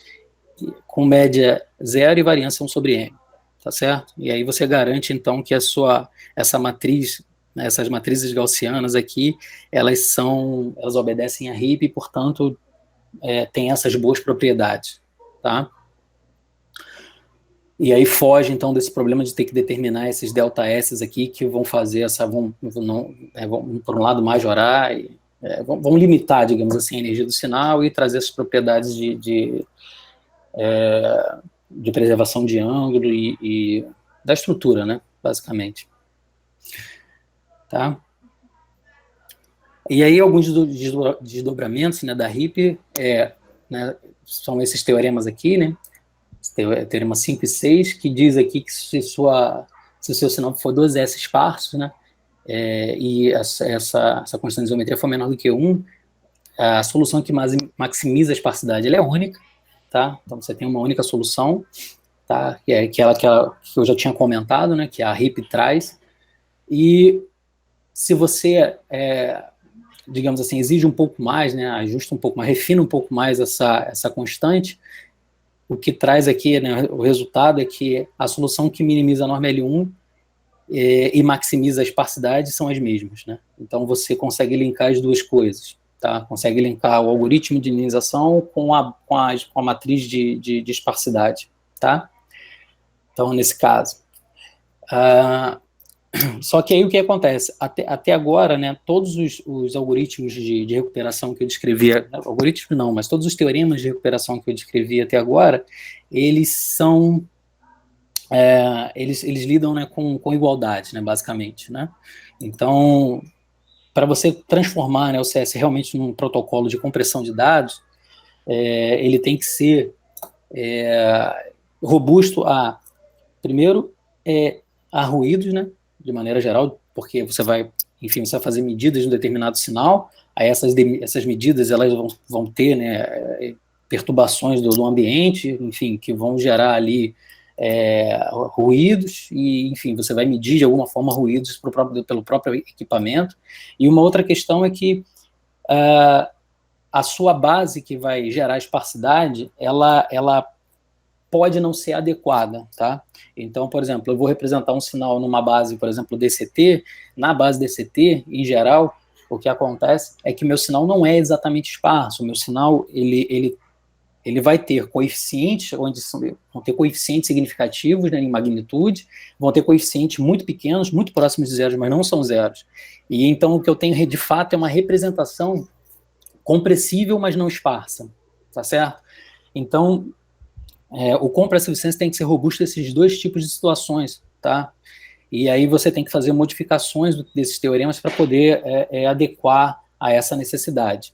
com média 0 e variância 1 sobre M, tá certo? E aí você garante, então, que essa matriz, né, essas matrizes gaussianas aqui, elas obedecem a HIP e, portanto, tem essas boas propriedades, tá? E aí foge, então, desse problema de ter que determinar esses ΔS aqui, que vão fazer vão por um lado majorar, vão limitar, digamos assim, a energia do sinal e trazer essas propriedades de preservação de ângulo e da estrutura, né, basicamente. Tá? E aí alguns desdobramentos, né, da HIP, né, são esses teoremas aqui, né, teorema 5 e 6, que diz aqui que se o seu sinal for 2S esparso, né, e essa constante de isometria for menor do que 1, a solução que maximiza a esparsidade ela é única, tá? Então você tem uma única solução, tá? Que é aquela que eu já tinha comentado, né, que a HIP traz, e se você, digamos assim, exige um pouco mais, né, ajusta um pouco mais, refina um pouco mais essa constante, o que traz aqui, né, o resultado é que a solução que minimiza a norma L1 e maximiza a esparsidade são as mesmas, né? Então você consegue linkar as duas coisas, tá? Consegue linkar o algoritmo de minimização com a matriz de esparsidade, tá? Então, nesse caso. Só que aí o que acontece? Até agora, né, todos os algoritmos de recuperação que eu descrevia, algoritmos não, mas todos os teoremas de recuperação que eu descrevi até agora, eles lidam, né, com igualdade, né, basicamente, né? Então, para você transformar, né, o CS realmente num protocolo de compressão de dados, ele tem que ser robusto primeiro, a ruídos, né, de maneira geral, porque você vai fazer medidas de um determinado sinal, aí essas medidas elas vão ter, né, perturbações do ambiente, enfim, que vão gerar ali ruídos, e, enfim, você vai medir de alguma forma ruídos pelo próprio equipamento. E uma outra questão é que a sua base que vai gerar esparsidade, ela pode não ser adequada, tá? Então, por exemplo, eu vou representar um sinal numa base, por exemplo, DCT. Na base DCT, em geral, o que acontece é que meu sinal não é exatamente esparso. O meu sinal, ele vai ter coeficientes, vão ter coeficientes significativos, né, em magnitude, vão ter coeficientes muito pequenos, muito próximos de zeros, mas não são zeros. E então o que eu tenho, de fato, é uma representação compressível, mas não esparsa, tá certo? Então, o compressive sense tem que ser robusto desses dois tipos de situações, tá? E aí você tem que fazer modificações desses teoremas para poder adequar a essa necessidade.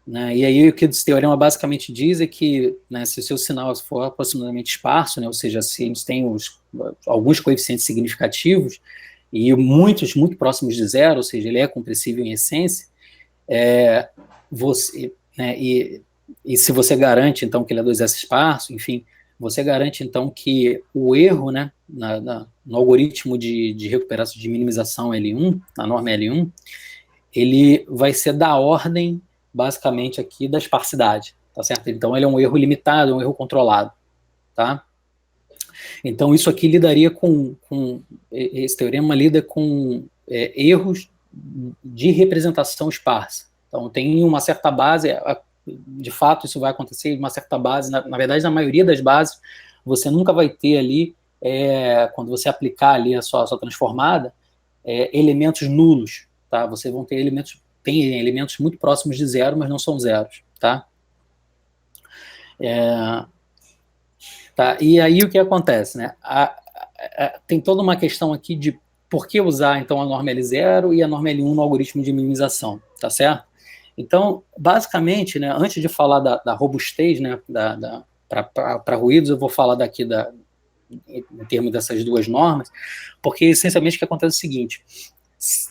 Né? E aí o que esse teorema basicamente diz é que, né, se o seu sinal for aproximadamente esparso, né, ou seja, se eles têm alguns coeficientes significativos e muitos muito próximos de zero, ou seja, ele é compressível em essência, né, e se você garante, então, que ele é 2S esparso, enfim, você garante, então, que o erro, né, no algoritmo de recuperação, de minimização L1, na norma L1, ele vai ser da ordem, basicamente, aqui da esparsidade, tá certo? Então, ele é um erro limitado, é um erro controlado, tá? Então, isso aqui lidaria esse teorema lida com erros de representação esparsa. Então, tem uma certa base, de fato, isso vai acontecer, uma certa base, na verdade, na maioria das bases, você nunca vai ter ali, quando você aplicar ali a sua transformada, elementos nulos, tá? Você vão ter elementos muito próximos de zero, mas não são zeros, tá? Tá? E aí o que acontece, né? Tem toda uma questão aqui de por que usar, então, a norma L0 e a norma L1 no algoritmo de minimização, tá certo? Então, basicamente, né, antes de falar da robustez, né, para ruídos, eu vou falar daqui em termos dessas duas normas, porque essencialmente o que acontece é o seguinte: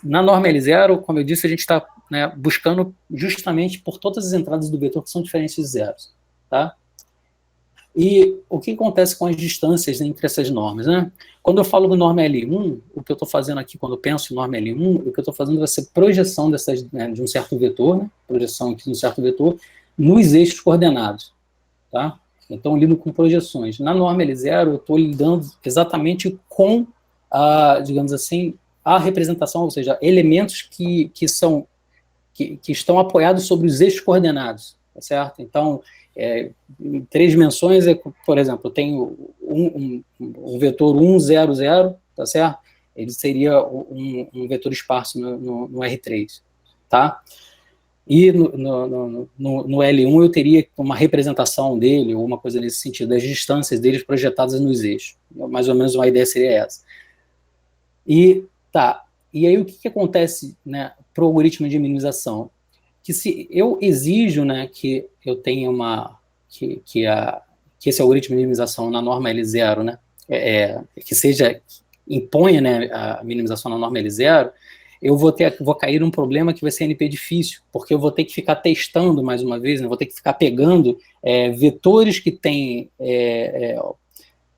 na norma L0, como eu disse, a gente está né, buscando justamente por todas as entradas do vetor que são diferentes de zeros, tá? E o que acontece com as distâncias entre essas normas, né? Quando eu falo do norma L1, o que eu estou fazendo aqui, quando eu penso em norma L1, o que eu estou fazendo vai ser projeção dessas, né, de um certo vetor, né? Projeção aqui de um certo vetor, nos eixos coordenados, tá? Então, eu lido com projeções. Na norma L0, eu estou lidando exatamente com, digamos assim, a representação, ou seja, elementos que estão apoiados sobre os eixos coordenados, tá certo? Então, em 3 dimensões, por exemplo, eu tenho um vetor 1, 0, 0, tá certo? Ele seria um vetor esparso no R3, tá? E no L1 eu teria uma representação dele, ou uma coisa nesse sentido, das distâncias deles projetadas nos eixos. Mais ou menos uma ideia seria essa. E aí o que acontece, né, para o algoritmo de minimização? Que se eu exijo, né, que eu tenha que esse algoritmo de minimização na norma L0, né, imponha, né, a minimização na norma L0, eu vou cair num problema que vai ser NP difícil, porque eu vou ter que ficar testando mais uma vez, né, vou ter que ficar pegando vetores que têm,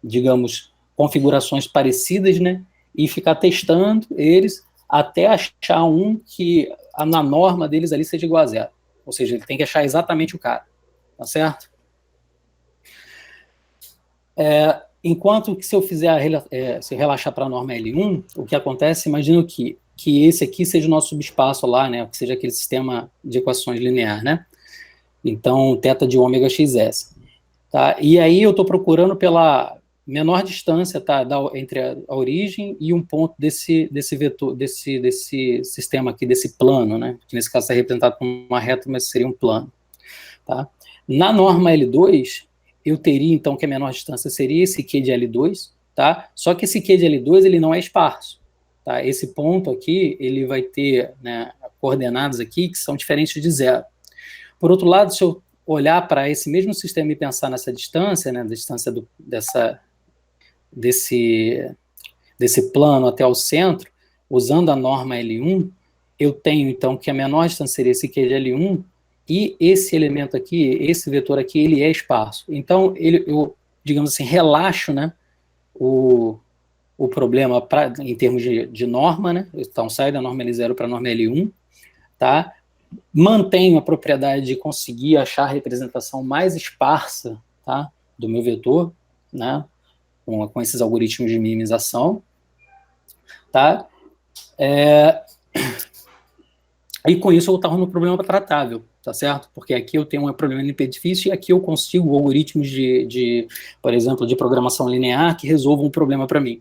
digamos, configurações parecidas, né, e ficar testando eles até achar um que na norma deles ali seja igual a 0. Ou seja, ele tem que achar exatamente o cara, tá certo? Enquanto que se eu fizer se eu relaxar para a norma L1, o que acontece, imagino que esse aqui seja o nosso subespaço lá, né, que seja aquele sistema de equações linear, né? Então, θ de ômega xs. Tá? E aí eu estou procurando pela menor distância, tá, entre a origem e um ponto desse vetor, desse sistema aqui, desse plano, né? Que nesse caso está representado como uma reta, mas seria um plano. Tá? Na norma L2, eu teria, então, que a menor distância seria esse Q de L2, tá? Só que esse Q de L2, ele não é esparso, tá? Esse ponto aqui, ele vai ter, né, coordenadas aqui que são diferentes de 0. Por outro lado, se eu olhar para esse mesmo sistema e pensar nessa distância, né, da distância desse plano até o centro, usando a norma L1, eu tenho, então, que a menor distância seria esse Q de L1, e esse elemento aqui, esse vetor aqui, ele é esparso. Então, eu, digamos assim, relaxo, né, o problema em termos de norma, né, então sai da norma L0 para a norma L1, tá? Mantenho a propriedade de conseguir achar a representação mais esparsa, tá, do meu vetor, né, com esses algoritmos de minimização, tá? E com isso eu torno um problema tratável, tá certo? Porque aqui eu tenho um problema NP difícil e aqui eu consigo algoritmos por exemplo, de programação linear que resolvam um problema para mim,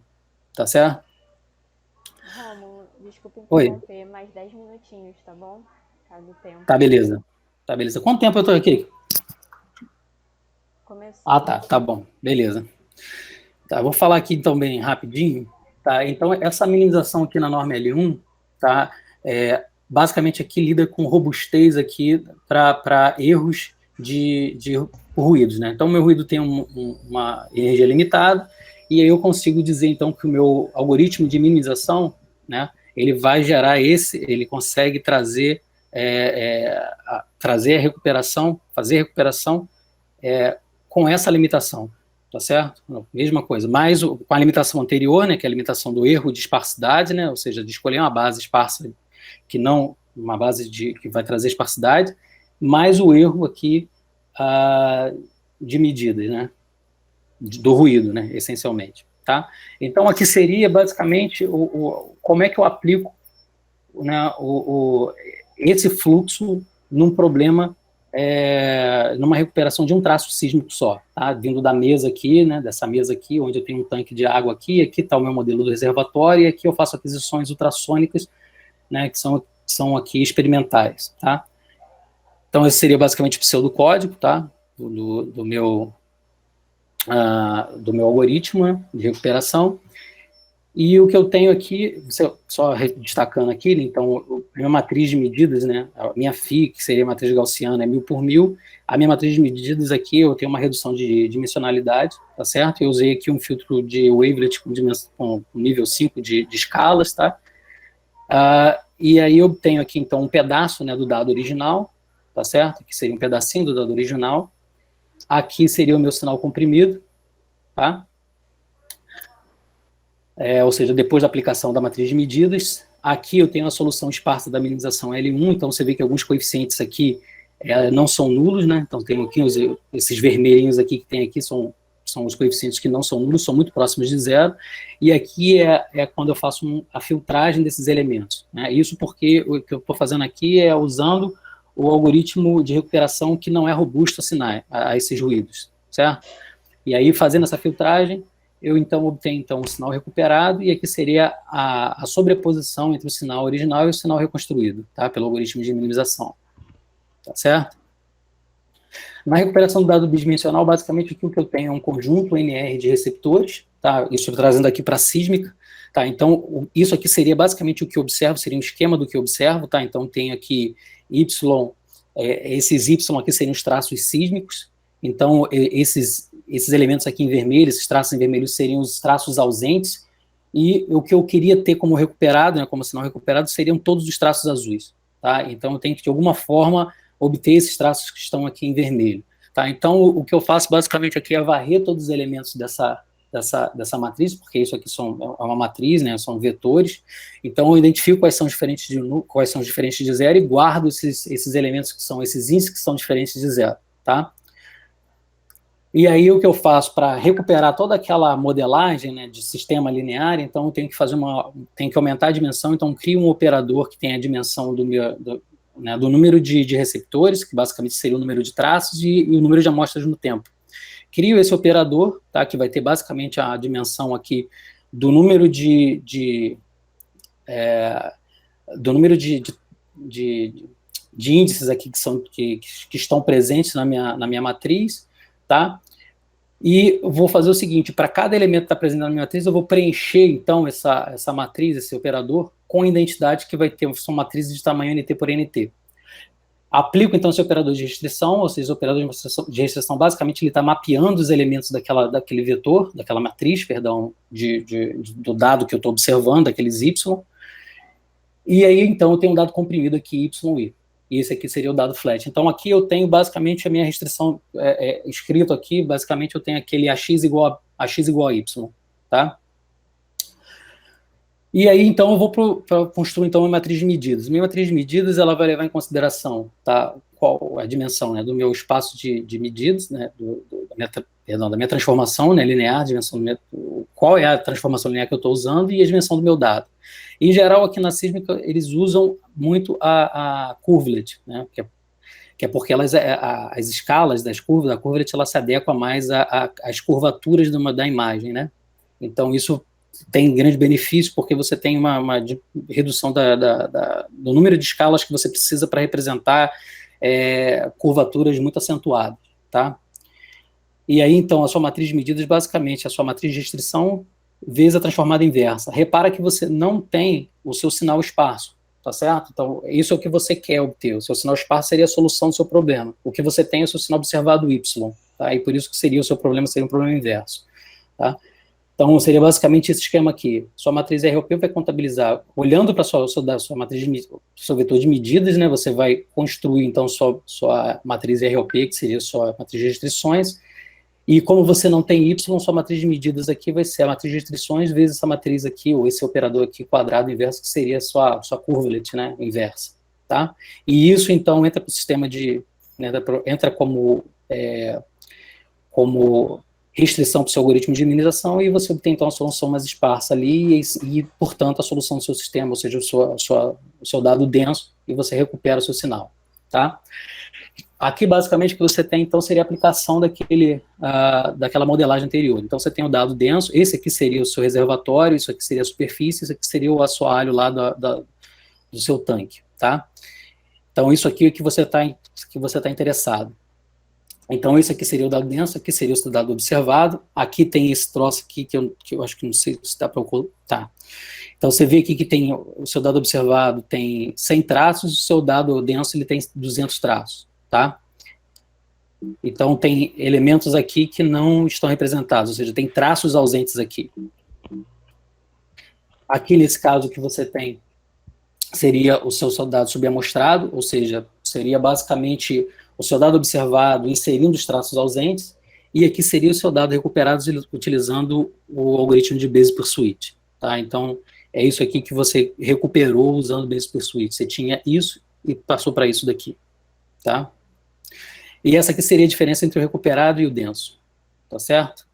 tá certo? Rômulo, desculpa Oi. interromper, mais 10 minutinhos, tá bom? Caso o tempo. Tá, beleza. Tá, beleza. Quanto tempo eu tô aqui? Começou. Ah, tá bom, beleza. Tá, vou falar aqui então bem rapidinho, tá? Então, essa minimização aqui na norma L1, tá? Basicamente aqui lida com robustez aqui para erros de ruídos, né? Então, meu ruído tem uma energia limitada, e aí eu consigo dizer, então, que o meu algoritmo de minimização, né, ele vai gerar ele consegue trazer a recuperação, fazer a recuperação com essa limitação, tá certo? Mesma coisa, mas com a limitação anterior, né, que é a limitação do erro de esparsidade, né, ou seja, de escolher uma base esparsa que não uma base que vai trazer esparsidade, mais o erro aqui de medidas, né, do ruído, né, essencialmente, tá? Então aqui seria basicamente como é que eu aplico, né, esse fluxo num problema, numa recuperação de um traço sísmico só, tá? Vindo da mesa aqui, né, dessa mesa aqui, onde eu tenho um tanque de água aqui está o meu modelo do reservatório, e aqui eu faço aquisições ultrassônicas, né, que são aqui experimentais, tá? Então, esse seria basicamente o pseudocódigo, tá? Do meu algoritmo, né, de recuperação. E o que eu tenho aqui, só destacando aqui, então, a minha matriz de medidas, né, a minha phi, que seria a matriz gaussiana, é 1000 por 1000, a minha matriz de medidas aqui, eu tenho uma redução de dimensionalidade, tá certo? Eu usei aqui um filtro de wavelet com nível 5 de escalas, tá? E aí eu obtenho aqui, então, um pedaço, né, do dado original, tá certo? Que seria um pedacinho do dado original. Aqui seria o meu sinal comprimido, tá? Ou seja, depois da aplicação da matriz de medidas. Aqui eu tenho a solução esparsa da minimização L1, então você vê que alguns coeficientes aqui não são nulos, né? Então tem aqui esses vermelhinhos aqui que tem aqui, são os coeficientes que não são nulos, são muito próximos de zero, e aqui é quando eu faço a filtragem desses elementos, né? Isso porque o que eu estou fazendo aqui é usando o algoritmo de recuperação que não é robusto a esses ruídos, certo? E aí, fazendo essa filtragem, eu então obtenho o sinal recuperado, e aqui seria a sobreposição entre o sinal original e o sinal reconstruído, tá? Pelo algoritmo de minimização, tá certo? Na recuperação do dado bidimensional, basicamente o que eu tenho é um conjunto NR de receptores, tá? Isso trazendo aqui para a sísmica, tá? Então, isso aqui seria basicamente o que eu observo, seria um esquema do que eu observo, tá? Então, tenho aqui Y, esses Y aqui seriam os traços sísmicos, então, esses elementos aqui em vermelho, esses traços em vermelho seriam os traços ausentes, e o que eu queria ter como recuperado, né, como sinal recuperado, seriam todos os traços azuis, tá? Então, eu tenho que, de alguma forma, obter esses traços que estão aqui em vermelho, tá? Então, o que eu faço basicamente aqui é varrer todos os elementos dessa matriz, porque isso aqui é uma matriz, né, são vetores, então eu identifico quais são diferentes de zero e guardo esses elementos que são esses índices que são diferentes de zero, tá? E aí o que eu faço para recuperar toda aquela modelagem, né, de sistema linear, então eu tenho que aumentar a dimensão, então crio um operador que tem a dimensão do número de receptores, que basicamente seria o número de traços, e o número de amostras no tempo. Crio esse operador, tá, que vai ter basicamente a dimensão aqui do número de índices aqui que estão presentes na minha matriz, tá? E vou fazer o seguinte, para cada elemento que está presente na minha matriz, eu vou preencher, então, essa matriz, esse operador, com identidade que vai ter, são matrizes de tamanho NT por NT. Aplico, então, esse operador de restrição, ou seja, o operador de restrição, basicamente, ele está mapeando os elementos daquele vetor, daquela matriz, perdão, do dado que eu estou observando, daqueles Y, e aí, então, eu tenho um dado comprimido aqui, YI. E esse aqui seria o dado flat. Então, aqui eu tenho, basicamente, a minha restrição escrito aqui, basicamente, eu tenho aquele AX igual a Y, tá? E aí, então, eu vou construir, então, uma matriz de medidas. Minha matriz de medidas, ela vai levar em consideração, tá, qual a dimensão, né, do meu espaço de medidas, né, da minha transformação, né, linear, qual é a transformação linear que eu estou usando e a dimensão do meu dado. Em geral, aqui na sísmica, eles usam muito a curvelet, né, que é porque as escalas da curvelet, ela se adequa mais às curvaturas da imagem, né? Então, isso tem grande benefício, porque você tem uma redução do número de escalas que você precisa para representar curvaturas muito acentuadas, tá? E aí, então, a sua matriz de medidas, basicamente, a sua matriz de restrição vezes a transformada inversa. Repara que você não tem o seu sinal esparso, tá certo? Então, isso é o que você quer obter. O seu sinal esparso seria a solução do seu problema. O que você tem é o seu sinal observado Y, tá? E por isso que seria o seu problema, seria um problema inverso, tá? Então, seria basicamente esse esquema aqui. Sua matriz RLP vai contabilizar, olhando para sua matriz, seu vetor de medidas, né? Você vai construir, então, sua matriz RLP, que seria a sua matriz de restrições. E como você não tem Y, sua matriz de medidas aqui vai ser a matriz de restrições vezes essa matriz aqui, ou esse operador aqui quadrado inverso, que seria a sua curvelet, né, inversa, tá? E isso, então, entra para o sistema entra como restrição para o seu algoritmo de minimização, e você obtém, então, a solução mais esparsa ali, e portanto, a solução do seu sistema, ou seja, o seu dado denso, e você recupera o seu sinal, tá? Aqui, basicamente, o que você tem, então, seria a aplicação daquela modelagem anterior. Então, você tem o dado denso, esse aqui seria o seu reservatório, isso aqui seria a superfície, isso aqui seria o assoalho lá do seu tanque, tá? Então, isso aqui é que você tá interessado. Então, esse aqui seria o dado denso, aqui seria o dado observado, aqui tem esse troço aqui, que eu acho que não sei se dá para ocultar. Então, você vê aqui que tem o seu dado observado tem 100 traços, o seu dado denso ele tem 200 traços. Tá? Então, tem elementos aqui que não estão representados, ou seja, tem traços ausentes aqui. Aqui, nesse caso, que você tem seria o seu soldado subamostrado, ou seja, seria basicamente o seu dado observado inserindo os traços ausentes, e aqui seria o seu dado recuperado utilizando o algoritmo de Bayes Pursuit, tá? Então, é isso aqui que você recuperou usando o Bayes Pursuit. Você tinha isso e passou para isso daqui, tá? E essa aqui seria a diferença entre o recuperado e o denso, tá certo?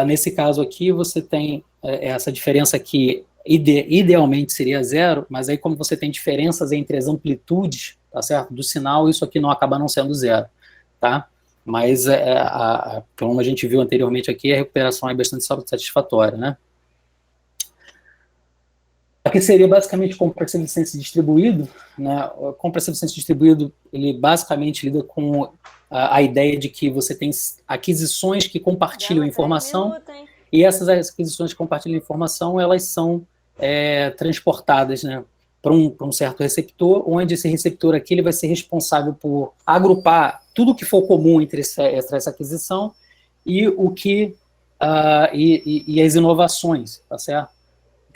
Nesse caso aqui, você tem essa diferença aqui, idealmente seria zero, mas aí como você tem diferenças entre as amplitudes, tá certo, do sinal, isso aqui não acaba não sendo zero, tá? Mas, como a gente viu anteriormente aqui, a recuperação é bastante satisfatória, né? Aqui seria basicamente Compressive Distance distribuído, né? O Compressive Distance distribuído, ele basicamente lida com a ideia de que você tem aquisições que compartilham informação, e essas aquisições que compartilham informação, elas são transportadas, né, para um certo receptor, onde esse receptor aqui ele vai ser responsável por agrupar tudo que for comum entre essa aquisição e o que e as inovações, tá certo?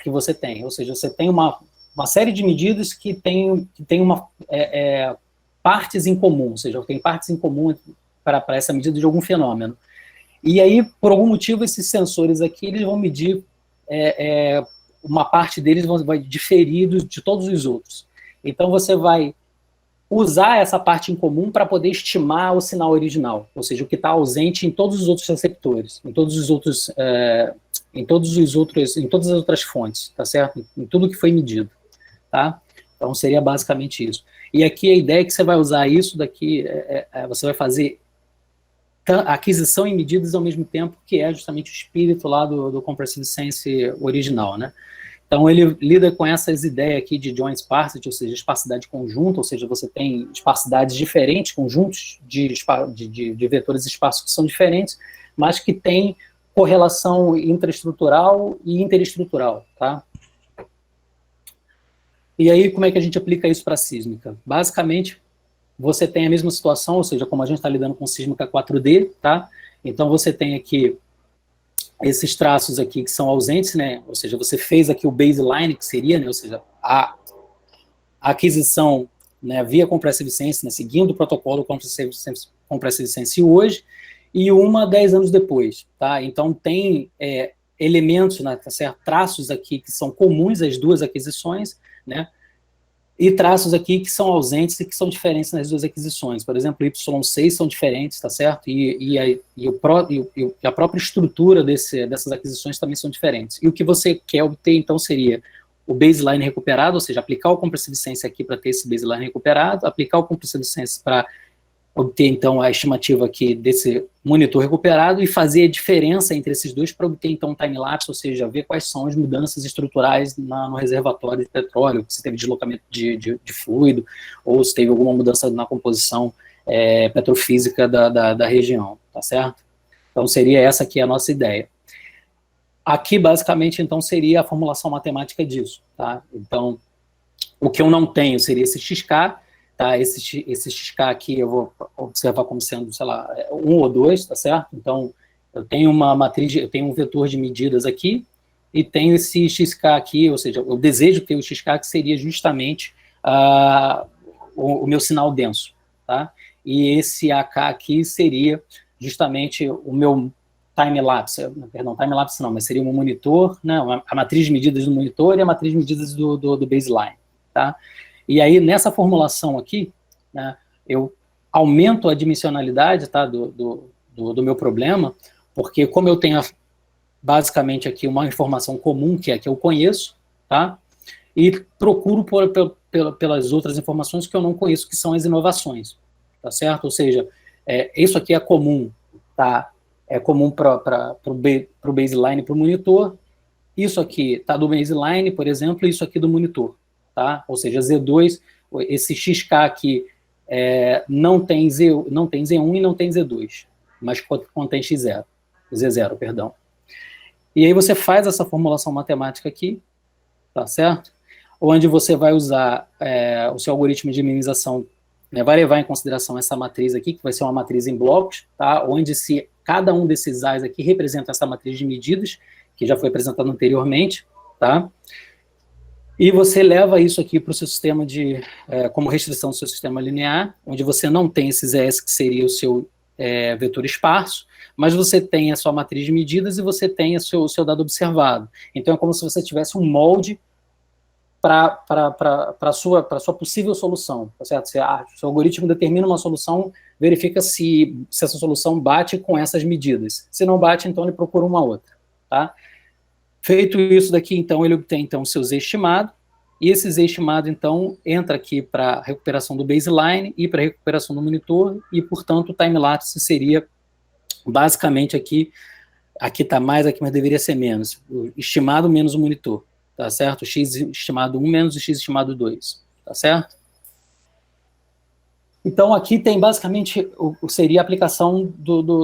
Que você tem, ou seja, você tem uma série de medidas que tem partes em comum, ou seja, tem partes em comum para essa medida de algum fenômeno. E aí, por algum motivo, esses sensores aqui, eles vão medir, uma parte deles vai diferir de todos os outros. Então, você vai usar essa parte em comum para poder estimar o sinal original, ou seja, o que está ausente em todos os outros receptores, em todas as outras fontes, tá certo? Em tudo que foi medido, tá? Então, seria basicamente isso. E aqui a ideia é que você vai usar isso daqui, você vai fazer aquisição e medidas ao mesmo tempo, que é justamente o espírito lá do Compressive Sense original, né? Então, ele lida com essas ideias aqui de joint sparsity, ou seja, espacidade conjunta, ou seja, você tem espacidades diferentes, conjuntos de vetores espaços que são diferentes, mas que têm correlação intraestrutural e interestrutural, tá? E aí, como é que a gente aplica isso para a sísmica? Basicamente, você tem a mesma situação, ou seja, como a gente está lidando com sísmica 4D, tá? Então, você tem aqui esses traços aqui que são ausentes, né? Ou seja, você fez aqui o baseline, que seria, né? Ou seja, a aquisição, né, via Compressive Sense, né, seguindo o protocolo Compressive Sense hoje, e uma 10 anos depois, tá? Então, tem elementos, né, tá certo? Traços aqui que são comuns às duas aquisições, né? E traços aqui que são ausentes e que são diferentes nas duas aquisições. Por exemplo, Y6 são diferentes, tá certo? E a própria estrutura dessas aquisições também são diferentes. E o que você quer obter, então, seria o baseline recuperado, ou seja, aplicar o Compressive Sense aqui para ter esse baseline recuperado, aplicar o Compressive Sense para obter, então, a estimativa aqui desse monitor recuperado e fazer a diferença entre esses dois para obter, então, um time-lapse, ou seja, ver quais são as mudanças estruturais no reservatório de petróleo, se teve deslocamento de fluido, ou se teve alguma mudança na composição petrofísica da região, tá certo? Então, seria essa aqui a nossa ideia. Aqui, basicamente, então, seria a formulação matemática disso, tá? Então, o que eu não tenho seria esse XK, tá? Esse XK aqui eu vou observar como sendo, sei lá, 1 ou 2, tá certo? Então, eu tenho uma matriz, eu tenho um vetor de medidas aqui, e tenho esse XK aqui, ou seja, eu desejo ter o XK que seria justamente o meu sinal denso, tá? E esse AK aqui seria justamente o meu time-lapse, perdão, time-lapse não, mas seria um monitor, né, a matriz de medidas do monitor e a matriz de medidas do baseline, tá? E aí, nessa formulação aqui, né, eu aumento a dimensionalidade, tá, do meu problema, porque como eu tenho basicamente aqui uma informação comum, que eu conheço, tá, e procuro pelas outras informações que eu não conheço, que são as inovações, tá certo? Ou seja, isso aqui é comum, tá? É comum para o baseline e para o monitor, isso aqui está do baseline, por exemplo, e isso aqui do monitor, tá? Ou seja, Z2, esse XK aqui não tem Z1 e não tem Z2, mas contém X0, Z0, perdão. E aí você faz essa formulação matemática aqui, tá certo? Onde você vai usar o seu algoritmo de minimização, né, vai levar em consideração essa matriz aqui, que vai ser uma matriz em blocos, tá? Onde se cada um desses A's aqui representa essa matriz de medidas, que já foi apresentado anteriormente, tá? E você leva isso aqui para o seu sistema como restrição do seu sistema linear, onde você não tem esses ES, que seria o seu vetor esparso, mas você tem a sua matriz de medidas e você tem o seu dado observado. Então, é como se você tivesse um molde para a sua possível solução, tá certo? Seu algoritmo determina uma solução, verifica se essa solução bate com essas medidas. Se não bate, então ele procura uma outra, tá? Feito isso daqui, então, ele obtém, então, o seu Z estimado, e esse Z estimado, então, entra aqui para a recuperação do baseline e para a recuperação do monitor, e, portanto, o time-lapse seria, basicamente, aqui está mais, aqui, mas deveria ser menos, o estimado menos o monitor, tá certo? O X estimado 1 menos o X estimado 2, tá certo? Então, aqui tem, basicamente, seria a aplicação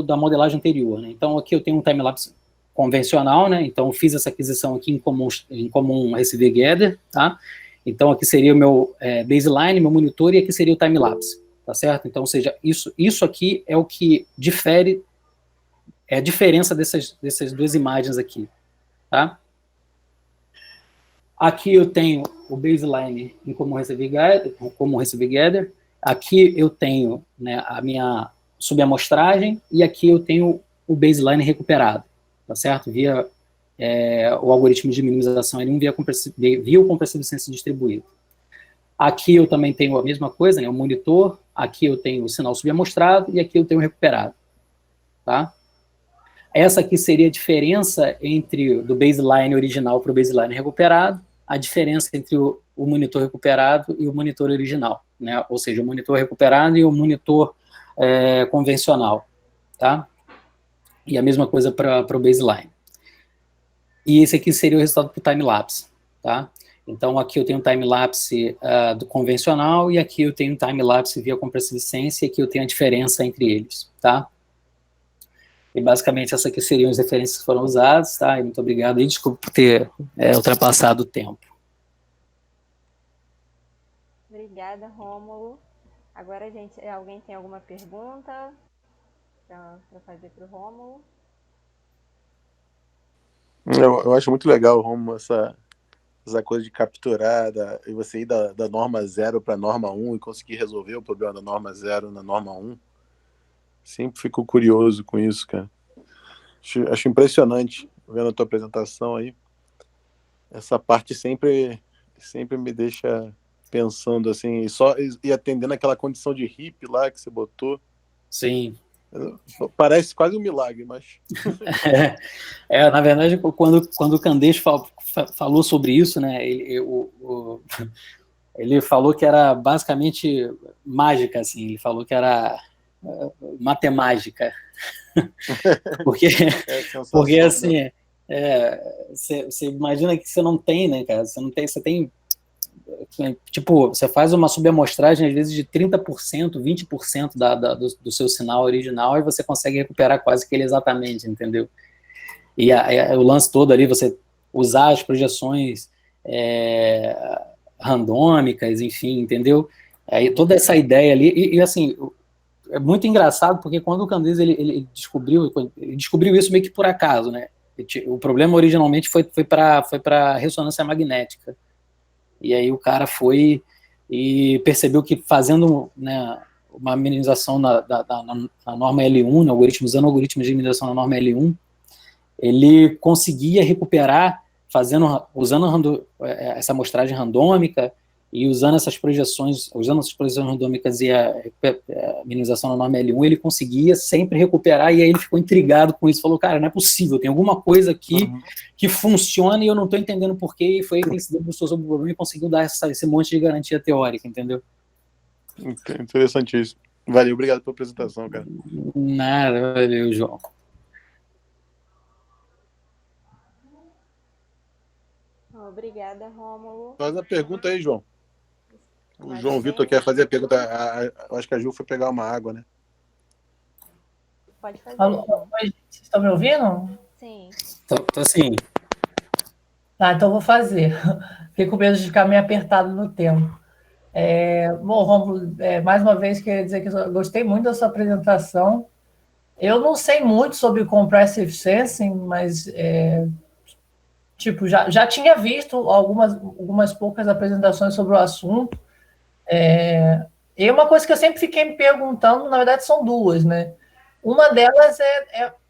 da modelagem anterior, né? Então, aqui eu tenho um time-lapse convencional, né? Então, fiz essa aquisição aqui em comum Recife Gather, tá? Então, aqui seria o meu baseline, meu monitor, e aqui seria o time-lapse, tá certo? Então, ou seja, isso aqui é o que difere, é a diferença dessas duas imagens aqui, tá? Aqui eu tenho o baseline em comum Recife Gather, aqui eu tenho, né, a minha subamostragem, e aqui eu tenho o baseline recuperado, tá certo? Via o algoritmo de minimização L1 via o compressivo de ciência distribuído. Aqui eu também tenho a mesma coisa, né, o monitor, aqui eu tenho o sinal subamostrado e aqui eu tenho o recuperado, tá? Essa aqui seria a diferença do baseline original para o baseline recuperado, a diferença entre o monitor recuperado e o monitor original, né? Ou seja, o monitor recuperado e o monitor convencional, tá? E a mesma coisa para o baseline. E esse aqui seria o resultado para o time-lapse, tá? Então, aqui eu tenho um time-lapse do convencional, e aqui eu tenho um time-lapse via compressivicência, e aqui eu tenho a diferença entre eles, tá? E, basicamente, essas aqui seriam as referências que foram usadas, tá? E muito obrigado, e desculpa por ter ultrapassado o tempo. Obrigada, Rômulo. Agora, gente, alguém tem alguma pergunta para fazer para o Rômulo? Eu acho muito legal, Romulo, essa coisa de capturar e você ir da norma 0 para a norma 1 e conseguir resolver o problema da norma 0 na norma 1. Sempre fico curioso com isso, cara. Acho impressionante, vendo a tua apresentação aí. Essa parte sempre me deixa pensando assim, e atendendo aquela condição de hippie lá que você botou. Sim. Parece quase um milagre, mas... Na verdade, quando o Candês falou sobre isso, né, ele falou que era basicamente mágica, assim, ele falou que era matemática. porque assim, você imagina que você não tem, né, cara, você tem, tipo, você faz uma subamostragem, às vezes, de 30%, 20% do seu sinal original, e você consegue recuperar quase que ele exatamente, entendeu? E o lance todo ali, você usar as projeções randômicas, enfim, entendeu? Aí, toda essa ideia ali, e assim, é muito engraçado, porque quando o Candês ele descobriu isso meio que por acaso, né? O problema originalmente foi para ressonância magnética. E aí o cara foi e percebeu que fazendo, né, uma minimização na norma L1, usando algoritmos de minimização na norma L1, ele conseguia recuperar usando essa amostragem randômica e usando essas projeções randômicas e a minimização na norma L1, ele conseguia sempre recuperar, e aí ele ficou intrigado com isso, falou, cara, não é possível, tem alguma coisa aqui que funciona e eu não estou entendendo por quê, e foi aí que ele se debruçou sobre o problema e conseguiu dar esse monte de garantia teórica, entendeu? Interessantíssimo. Valeu, obrigado pela apresentação, cara. Nada, valeu, João. Obrigada, Rômulo. Faz a pergunta aí, João. O João Vitor quer fazer a pergunta. Eu acho que a Ju foi pegar uma água, né? Pode fazer. Alô, vocês estão me ouvindo? Sim. Tô sim. Tá, então eu vou fazer. Fiquei com medo de ficar meio apertado no tempo. Bom, Rômulo, mais uma vez queria dizer que eu gostei muito da sua apresentação. Eu não sei muito sobre Compressive Sensing, mas tipo, já tinha visto algumas poucas apresentações sobre o assunto. E uma coisa que eu sempre fiquei me perguntando, na verdade, são duas, né? Uma delas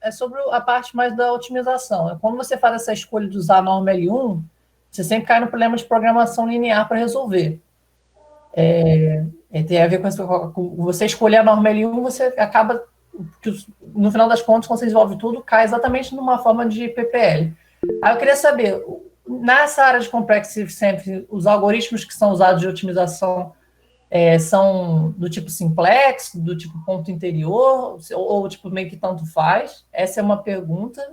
é sobre a parte mais da otimização. Quando você faz essa escolha de usar a norma L1, você sempre cai no problema de programação linear para resolver. Tem a ver com você escolher a norma L1, você acaba, no final das contas, quando você desenvolve tudo, cai exatamente numa forma de PPL. Aí eu queria saber, nessa área de Complexity Sampling, os algoritmos que são usados de otimização são do tipo simplex, do tipo ponto interior, ou tipo meio que tanto faz? Essa é uma pergunta.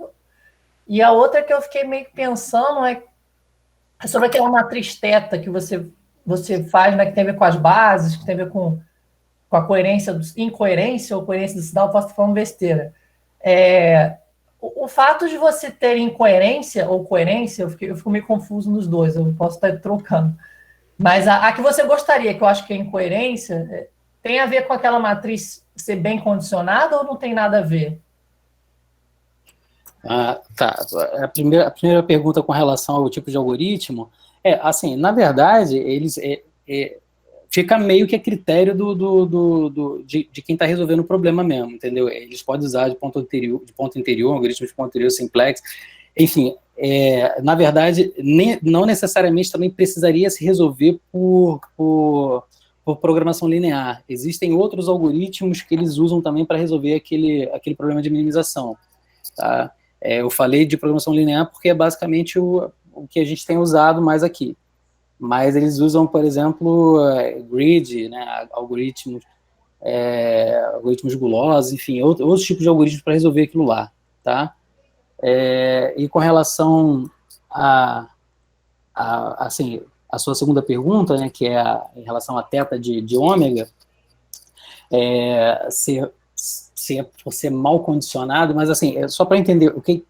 E a outra que eu fiquei meio que pensando é sobre aquela matriz teta que você faz, né, que tem a ver com as bases, que tem a ver com a coerência, incoerência ou coerência do sinal, posso estar falando besteira. O fato de você ter incoerência ou coerência, eu fico meio confuso nos dois, eu posso estar trocando. Mas a que você gostaria, que eu acho que é incoerência, tem a ver com aquela matriz ser bem condicionada ou não tem nada a ver? Tá. A primeira pergunta com relação ao tipo de algoritmo, assim, na verdade, eles fica meio que a critério de quem está resolvendo o problema mesmo, entendeu? Eles podem usar de ponto interior, algoritmo de ponto interior simplex, enfim, na verdade, não necessariamente também precisaria se resolver por programação linear. Existem outros algoritmos que eles usam também para resolver aquele problema de minimização, tá? Eu falei de programação linear porque é basicamente o que a gente tem usado mais aqui. Mas eles usam, por exemplo, grid, né, algoritmos gulosos, enfim, outros tipos de algoritmos para resolver aquilo lá, tá? E com relação assim, a sua segunda pergunta, né, que é em relação a θ de ômega, por ser mal condicionado, mas assim, só para entender o que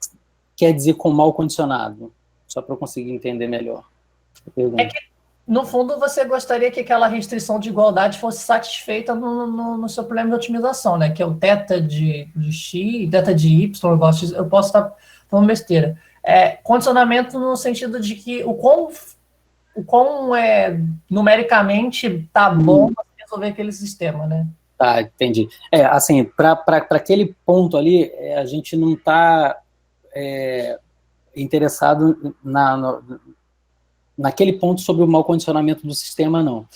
quer dizer com mal condicionado, só para eu conseguir entender melhor. No fundo, você gostaria que aquela restrição de igualdade fosse satisfeita no seu problema de otimização, né? Que é o θ de x, θ de y, eu posso estar falando besteira. Condicionamento no sentido de que o quão numericamente tá bom resolver aquele sistema, né? Tá, entendi. Assim, para aquele ponto ali, a gente não está interessado naquele ponto sobre o mau condicionamento do sistema, não.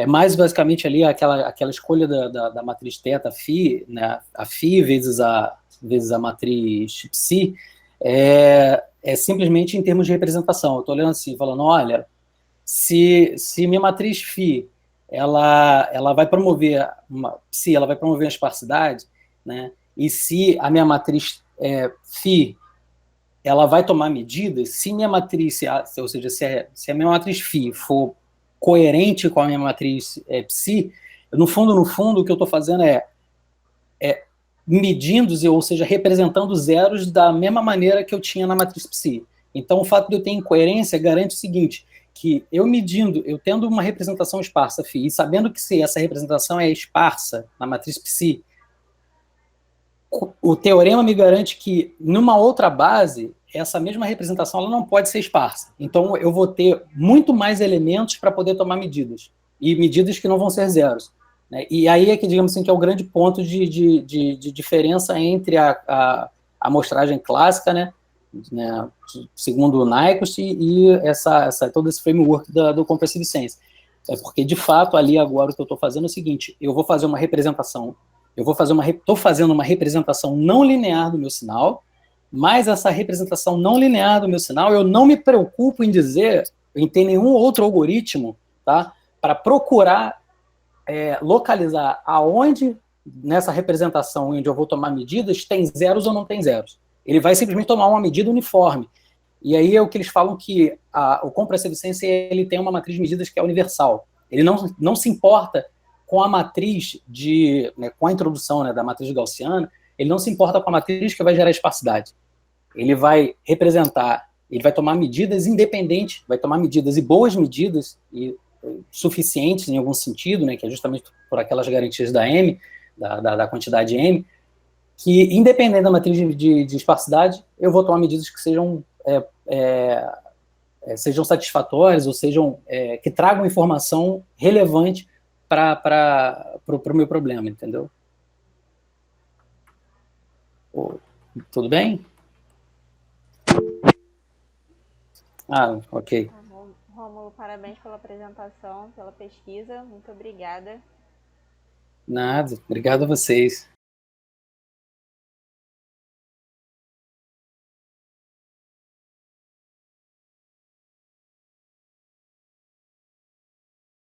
Mais basicamente ali aquela escolha da matriz θ, φ, né, a φ vezes a matriz psi, simplesmente em termos de representação. Eu estou olhando assim, falando, olha, se minha matriz φ ela vai promover ela vai promover a esparsidade, né? E se a minha matriz φ ela vai tomar medidas, se minha matriz, ou seja, se a minha matriz φ for coerente com a minha matriz psi, no fundo, o que eu estou fazendo é medindo, ou seja, representando zeros da mesma maneira que eu tinha na matriz psi. Então, o fato de eu ter incoerência garante o seguinte, que eu tendo uma representação esparsa φ, e sabendo que se essa representação é esparsa na matriz psi, o teorema me garante que, numa outra base, essa mesma representação ela não pode ser esparsa. Então, eu vou ter muito mais elementos para poder tomar medidas, e medidas que não vão ser zeros, né? E aí é que, digamos assim, que é o grande ponto de diferença entre a amostragem clássica, né, segundo o Nyquist, e todo esse framework do Compressive Sense. Porque, de fato, ali agora o que eu estou fazendo é o seguinte, eu vou fazer uma representação, estou fazendo uma representação não linear do meu sinal, mas essa representação não linear do meu sinal, eu não me preocupo em ter nenhum outro algoritmo, tá, para procurar localizar aonde, nessa representação onde eu vou tomar medidas, tem zeros ou não tem zeros. Ele vai simplesmente tomar uma medida uniforme. E aí é o que eles falam que o Compressive Sense ele tem uma matriz de medidas que é universal. Ele não se importa com a matriz com a introdução, né, da matriz gaussiana, ele não se importa com a matriz que vai gerar esparsidade. Ele vai representar, ele vai tomar medidas independentes, vai tomar medidas e boas medidas, e suficientes em algum sentido, né, que é justamente por aquelas garantias da M, da quantidade M, que independente da matriz de esparsidade, eu vou tomar medidas que sejam sejam satisfatórias ou sejam que tragam informação relevante para o meu problema, entendeu? Tudo bem? Ah, ok. Tá bom. Rômulo, parabéns pela apresentação, pela pesquisa. Muito obrigada. Nada, obrigado a vocês.